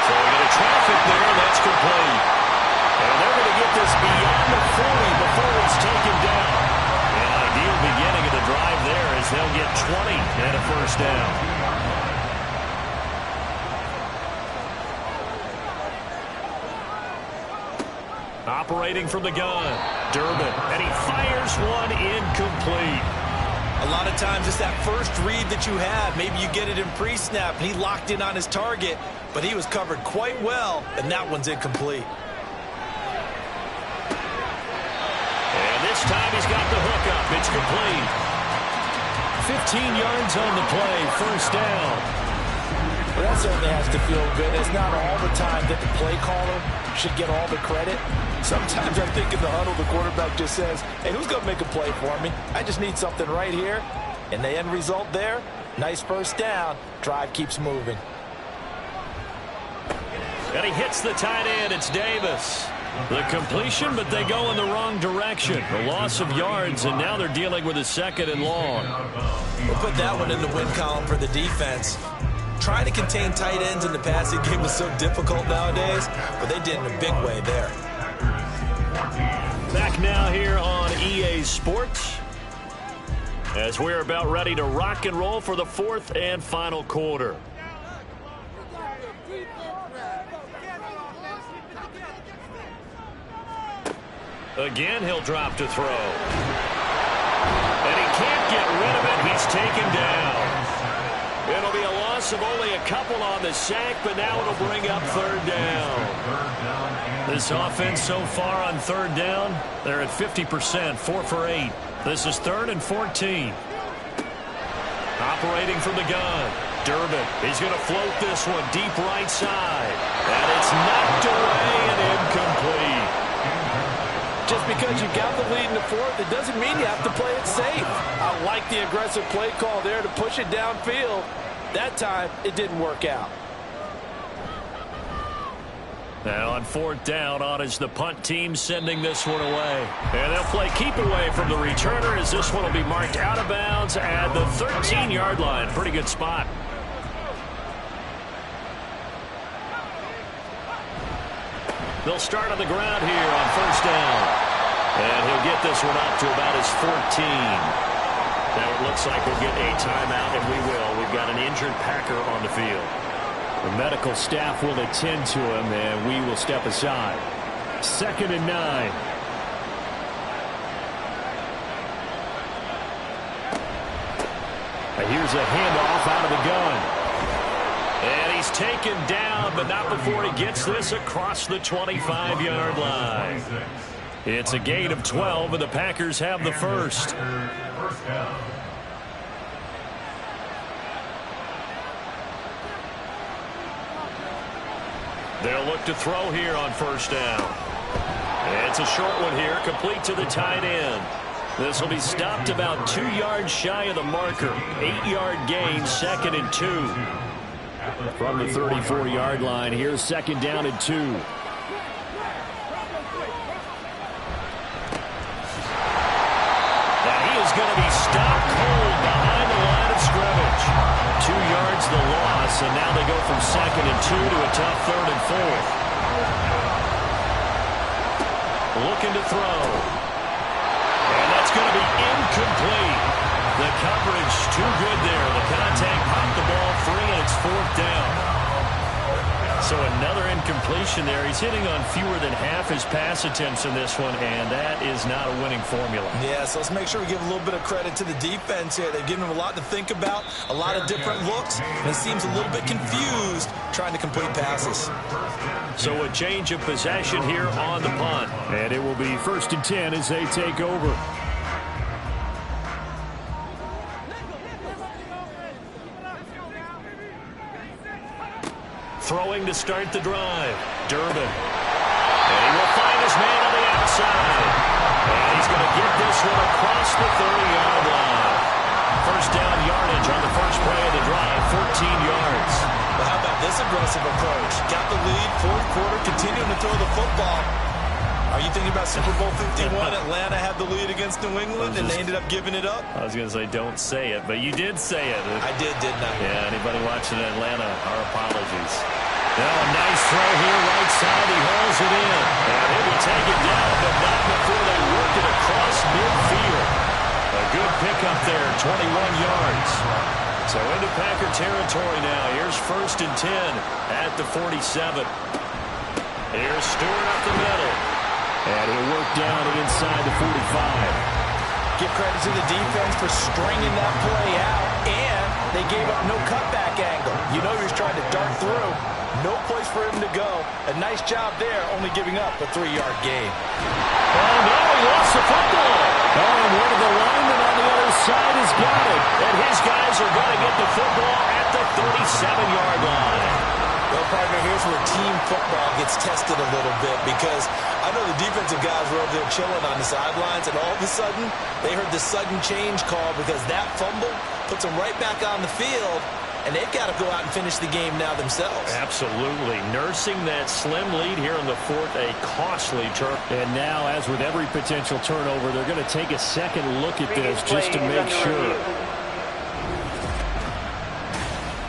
Throwing into traffic there, and that's complete. And they're going to get this beyond the 40 before it's taken down. An ideal beginning of the drive there as they'll get 20 and a first down. Operating from the gun, Durbin, and he fires one incomplete. A lot of times it's that first read that you have. Maybe you get it in pre-snap, and he locked in on his target, but he was covered quite well, and that one's incomplete. And this time he's got the hook up. It's complete. 15 yards on the play, first down. Well, that certainly has to feel good. It's not all the time that the play caller should get all the credit. Sometimes I think in the huddle, the quarterback just says, hey, who's going to make a play for me? I just need something right here. And the end result there, nice first down. Drive keeps moving. And he hits the tight end. It's Davis. The completion, but they go in the wrong direction. The loss of yards, and now they're dealing with a second and long. We'll put that one in the win column for the defense. Trying to contain tight ends in the passing game is so difficult nowadays, but they did in a big way there. Back now here on EA Sports as we're about ready to rock and roll for the fourth and final quarter. Again, he'll drop to throw. And he can't get rid of it. He's taken down. It'll be a loss of only a couple on the sack, but now it'll bring up third down. This offense so far on third down, they're at 50%, 4 for 8. This is 3rd and 14. Operating from the gun, Durbin. He's going to float this one deep right side. And it's knocked away and incomplete. Just because you got the lead in the fourth, it doesn't mean you have to play it safe. I like the aggressive play call there to push it downfield. That time, it didn't work out. Now on fourth down, on is the punt team sending this one away. And they'll play keep away from the returner as this one will be marked out of bounds at the 13-yard line. Pretty good spot. They'll start on the ground here on first down. And he'll get this one up to about his 14. Now it looks like we'll get a timeout, and we will. We've got an injured Packer on the field. The medical staff will attend to him, and we will step aside. 2nd and 9. And here's a handoff out of the gun. And he's taken down, but not before he gets this across the 25-yard line. It's a gain of 12, and the Packers have the first. First down. They'll look to throw here on first down. It's a short one here, complete to the tight end. This will be stopped about 2 yards shy of the marker. 8-yard gain, 2nd and 2. From the 34-yard line, here's 2nd down and 2. Now he is going to be stopped cold behind the line of scrimmage. 2 yards the loss, and now they go from 2nd and 2 to a tough 3rd and 4. Looking to throw. And that's going to be incomplete. The coverage too good there. The contact popped the ball free, and it's 4th down. So another incompletion there. He's hitting on fewer than half his pass attempts in this one, and that is not a winning formula. Yeah, so let's make sure we give a little bit of credit to the defense here. They've given him a lot to think about, a lot of different looks, and he seems a little bit confused trying to complete passes. So a change of possession here on the punt. And it will be 1st and 10 as they take over. Throwing to start the drive. Durbin. And he will find his man on the outside. And he's going to get this one across the 30-yard line. First down yardage on the first play of the drive, 14 yards. Well, how about this aggressive approach? Got the lead, 4th quarter, continuing to throw the football. Are you thinking about Super Bowl 51? Atlanta had the lead against New England, and they ended up giving it up? I was going to say, don't say it, but you did say it. I did, didn't I? Yeah, anybody watching Atlanta, our apologies. Now a nice throw here, right side. He hauls it in. And he will take it down, but not before they work it across midfield. A good pickup there, 21 yards. So into Packer territory now. Here's 1st and 10 at the 47. Here's Stewart up the middle. And he'll work down inside the 45. Give credit to the defense for stringing that play out, and they gave up no cutback angle. You know he was trying to dart through. No place for him to go. A nice job there, only giving up a 3-yard gain. Oh, no, he lost the football. Oh, and one of the linemen on the other side has got it. And his guys are going to get the football at the 37-yard line. Well, partner, here's where team football gets tested a little bit, because I know the defensive guys were over there chilling on the sidelines, and all of a sudden, they heard the sudden change call because that fumble puts them right back on the field, and they've got to go out and finish the game now themselves. Absolutely. Nursing that slim lead here in the 4th, a costly turn. And now, as with every potential turnover, they're going to take a second look at this just to make sure.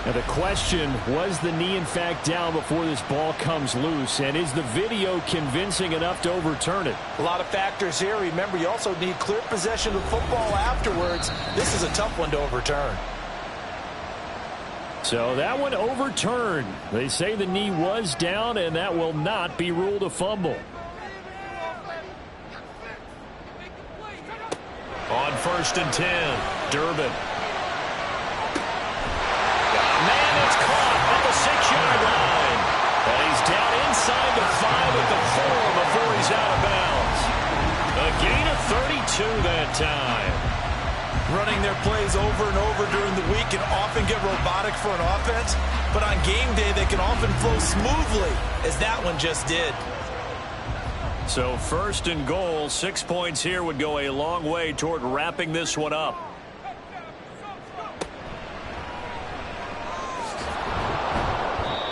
Now the question, was the knee in fact down before this ball comes loose? And is the video convincing enough to overturn it? A lot of factors here. Remember, you also need clear possession of football afterwards. This is a tough one to overturn. So that one overturned. They say the knee was down, and that will not be ruled a fumble. On 1st and 10, Durbin. Caught at the 6-yard line. And he's down inside the 5 at the 4 before he's out of bounds. A gain of 32 that time. Running their plays over and over during the week can often get robotic for an offense, but on game day they can often flow smoothly, as that one just did. So 1st and goal, 6 points here would go a long way toward wrapping this one up.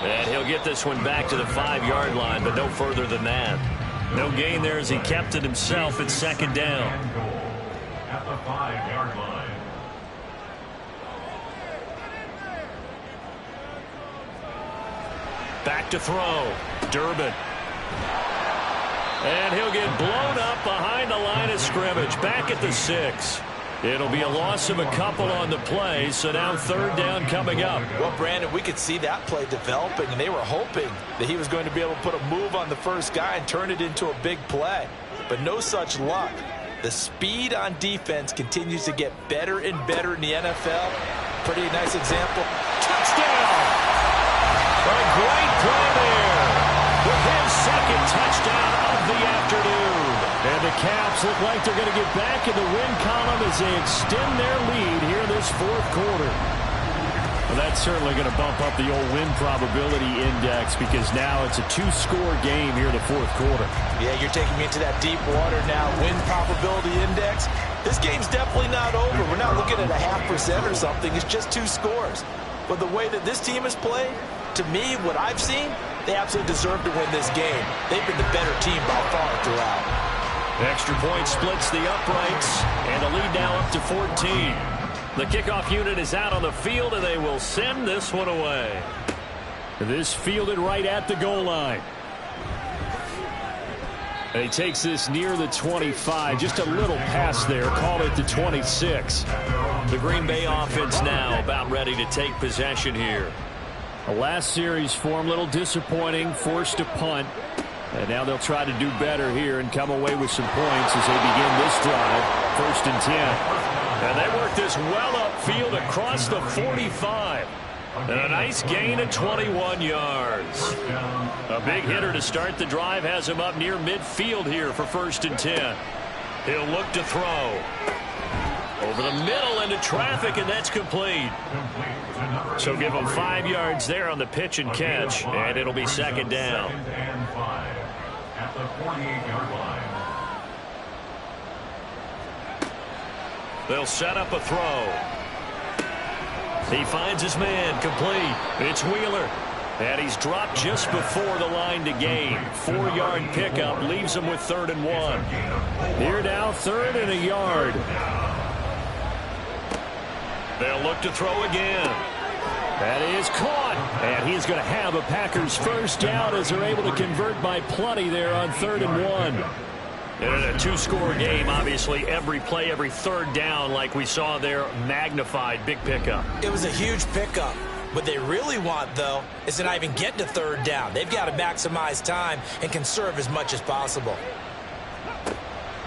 And he'll get this one back to the 5-yard line, but no further than that. No gain there as he kept it himself at 2nd down. At the 5-yard line. Back to throw. Durbin. And he'll get blown up behind the line of scrimmage. Back at the 6. It'll be a loss of a couple on the play, so now 3rd down coming up. Well, Brandon, we could see that play developing, and they were hoping that he was going to be able to put a move on the first guy and turn it into a big play. But no such luck. The speed on defense continues to get better and better in the NFL. Pretty nice example. Touchdown! A great play there with his second touchdown of the afternoon. And the Caps look like they're going to get back in the win column as they extend their lead here in this fourth quarter. Well, that's certainly going to bump up the old win probability index because now it's a two-score game here in the fourth quarter. Yeah, you're taking me into that deep water now. Win probability index. This game's definitely not over. We're not looking at a 0.5% or something. It's just 2 scores. But the way that this team has played, to me, what I've seen, they absolutely deserve to win this game. They've been the better team by far throughout. Extra point splits the uprights, and the lead now up to 14. The kickoff unit is out on the field, and they will send this one away. This fielded right at the goal line. And he takes this near the 25. Just a little pass there. Call it the 26. The Green Bay offense now about ready to take possession here. The last series form, a little disappointing. Forced to punt. And now they'll try to do better here and come away with some points as they begin this drive. 1st and 10. And they work this well upfield across the 45. And a nice gain of 21 yards. A big hitter to start the drive has him up near midfield here for 1st and 10. He'll look to throw. Over the middle into traffic, and that's complete. So give him 5 yards there on the pitch and catch, and it'll be 2nd down. At the 48-yard line. They'll set up a throw. He finds his man, complete. It's Wheeler. And he's dropped just before the line to gain. 4-yard pickup leaves him with 3rd and 1. Here now, 3rd and a yard. They'll look to throw again. That is caught. And he's going to have a Packers first down as they're able to convert by plenty there on 3rd and 1. And in a two-score game, obviously, every play, every 3rd down, like we saw there, magnified. Big pickup. It was a huge pickup. What they really want, though, is to not even get to 3rd down. They've got to maximize time and conserve as much as possible.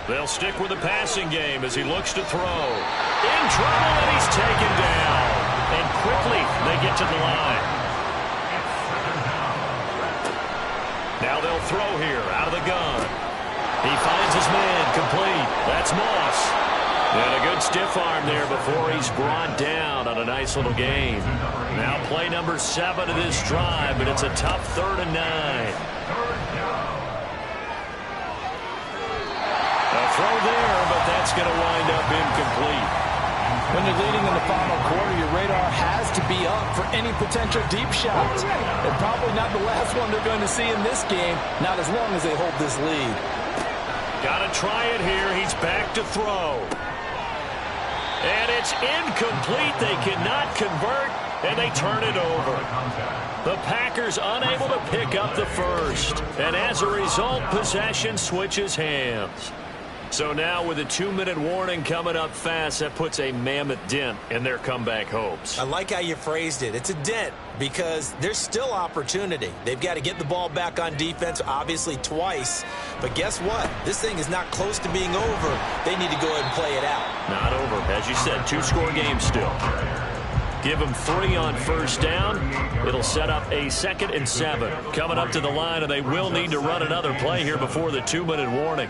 They'll stick with the passing game as he looks to throw. In trouble, and he's taken down. And quickly, they get to the line. Now they'll throw here out of the gun. He finds his man, complete. That's Moss. And a good stiff arm there before he's brought down on a nice little gain. Now play number 7 of this drive, but it's a tough 3rd and 9. A throw there, but that's going to wind up incomplete. When you're leading in the final quarter, your radar has to be up for any potential deep shots. And probably not the last one they're going to see in this game, not as long as they hold this lead. Got to try it here. He's back to throw. And it's incomplete. They cannot convert, and they turn it over. The Packers unable to pick up the first. And as a result, possession switches hands. So now with a 2-minute warning coming up fast, that puts a mammoth dent in their comeback hopes. I like how you phrased it. It's a dent because there's still opportunity. They've got to get the ball back on defense, obviously twice. But guess what? This thing is not close to being over. They need to go ahead and play it out. Not over. As you said, 2-score game still. Give them 3 on 1st down. It'll set up a 2nd and 7. Coming up to the line, and they will need to run another play here before the 2-minute warning.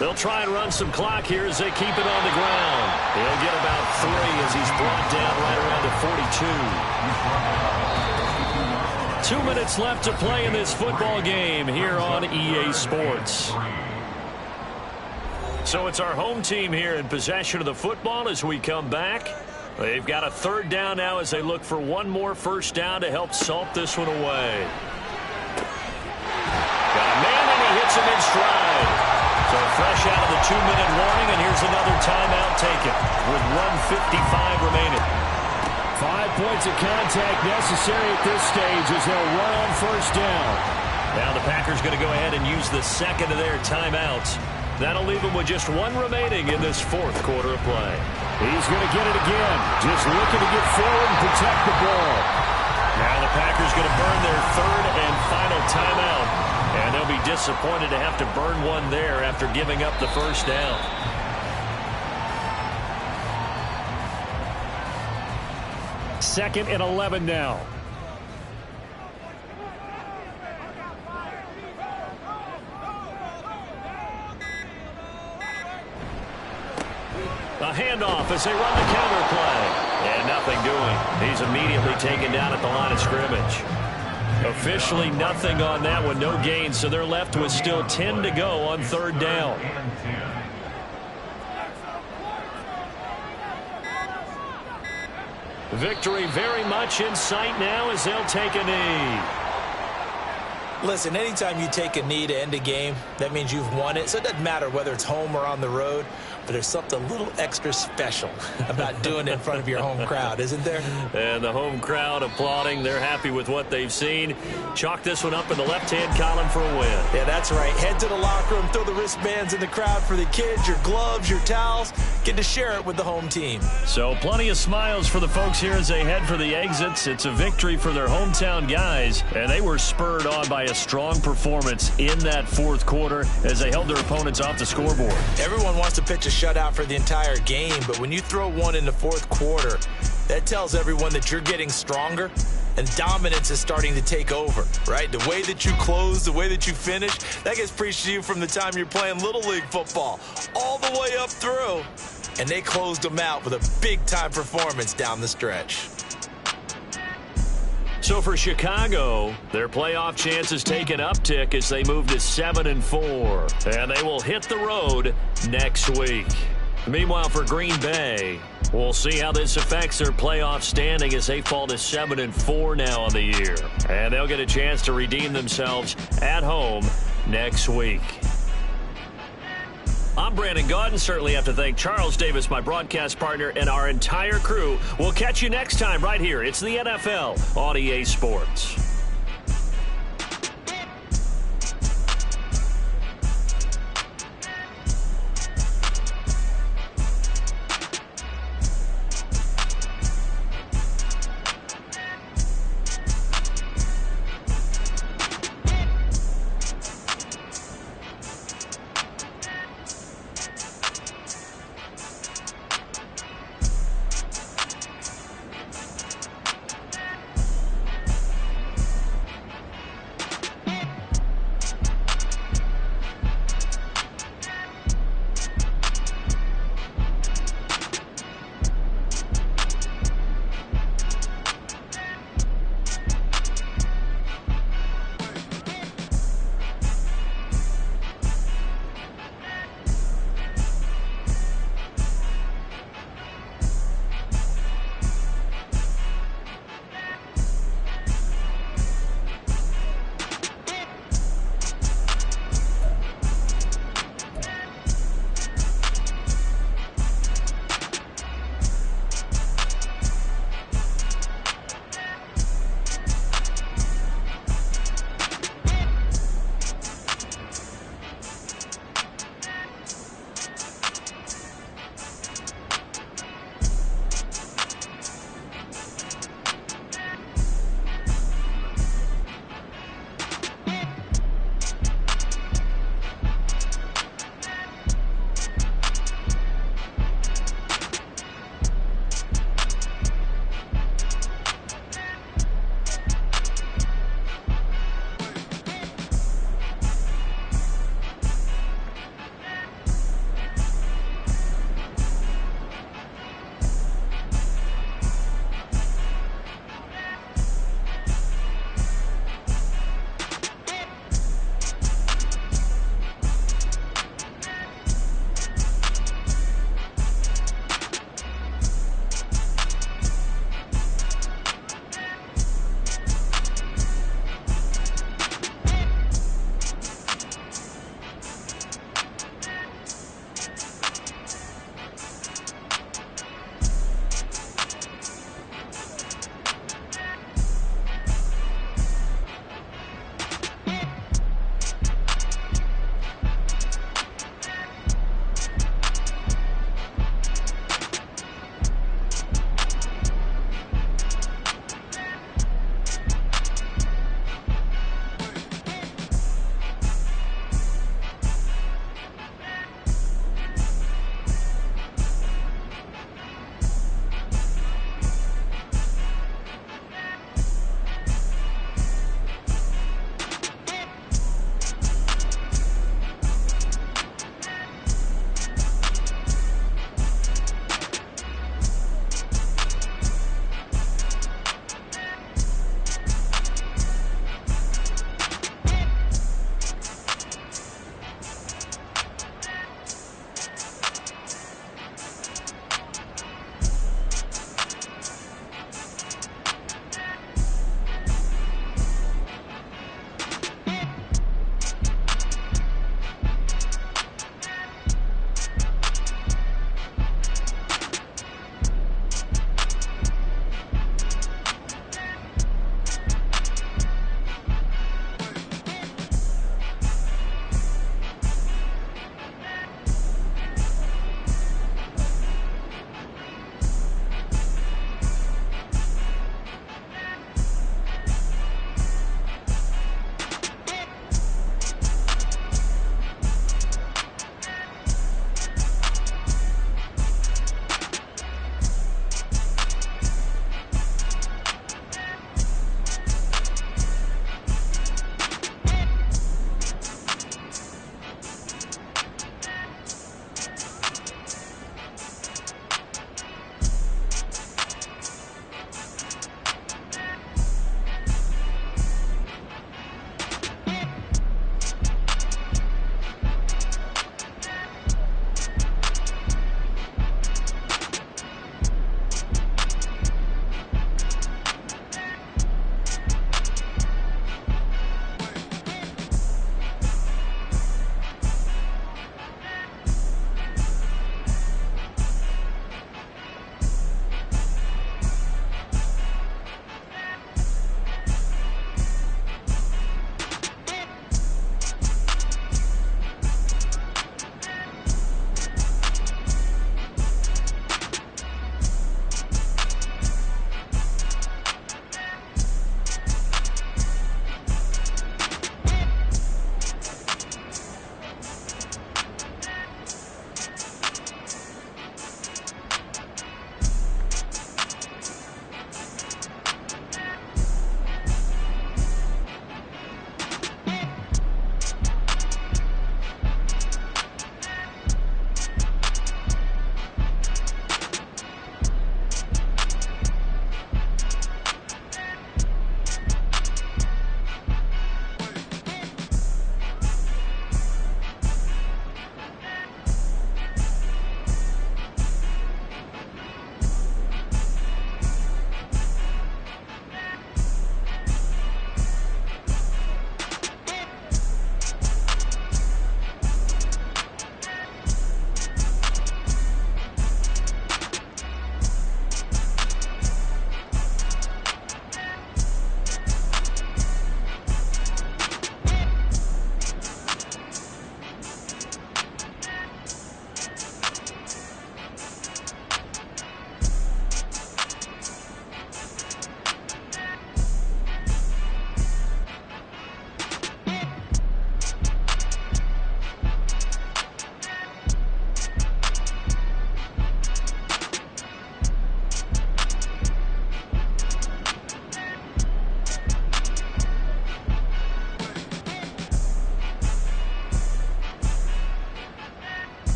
They'll try and run some clock here as they keep it on the ground. He'll get about 3 as he's brought down right around the 42. 2 minutes left to play in this football game here on EA Sports. So it's our home team here in possession of the football as we come back. They've got a 3rd down now as they look for one more 1st down to help salt this one away. Got a man, and he hits him in stride. So fresh out of the 2-minute warning, and here's another timeout taken with 1:55 remaining. 5 points of contact necessary at this stage as they'll run on 1st down. Now the Packers going to go ahead and use the 2nd of their timeouts. That'll leave them with just 1 remaining in this 4th quarter of play. He's going to get it again, just looking to get forward and protect the ball. Now the Packers going to burn their 3rd and final timeout. And they'll be disappointed to have to burn one there after giving up the 1st down. 2nd and 11 now. A handoff as they run the counter play. And nothing doing. He's immediately taken down at the line of scrimmage. Officially nothing on that one. No gain, so they're left with still 10 to go on 3rd down. Victory very much in sight now as they'll take a knee. Listen, anytime you take a knee to end a game, that means you've won it. So it doesn't matter whether it's home or on the road, but there's something a little extra special about doing it in front of your home crowd, isn't there? And the home crowd applauding. They're happy with what they've seen. Chalk this one up in the left-hand column for a win. Yeah, that's right. Head to the locker room, throw the wristbands in the crowd for the kids, your gloves, your towels. Get to share it with the home team. So plenty of smiles for the folks here as they head for the exits. It's a victory for their hometown guys, and they were spurred on by a strong performance in that 4th quarter as they held their opponents off the scoreboard. Everyone wants to pitch a shutout for the entire game, but when you throw one in the 4th quarter, that tells everyone that you're getting stronger and dominance is starting to take over, right? The way that you close, the way that you finish, that gets preached to you from the time you're playing Little League football all the way up through. And they closed them out with a big-time performance down the stretch. So for Chicago, their playoff chances take an uptick as they move to 7-4. And they will hit the road next week. Meanwhile, for Green Bay, we'll see how this affects their playoff standing as they fall to 7-4 now on the year. And they'll get a chance to redeem themselves at home next week. I'm Brandon Gaudin. Certainly have to thank Charles Davis, my broadcast partner, and our entire crew. We'll catch you next time right here. It's the NFL on EA Sports.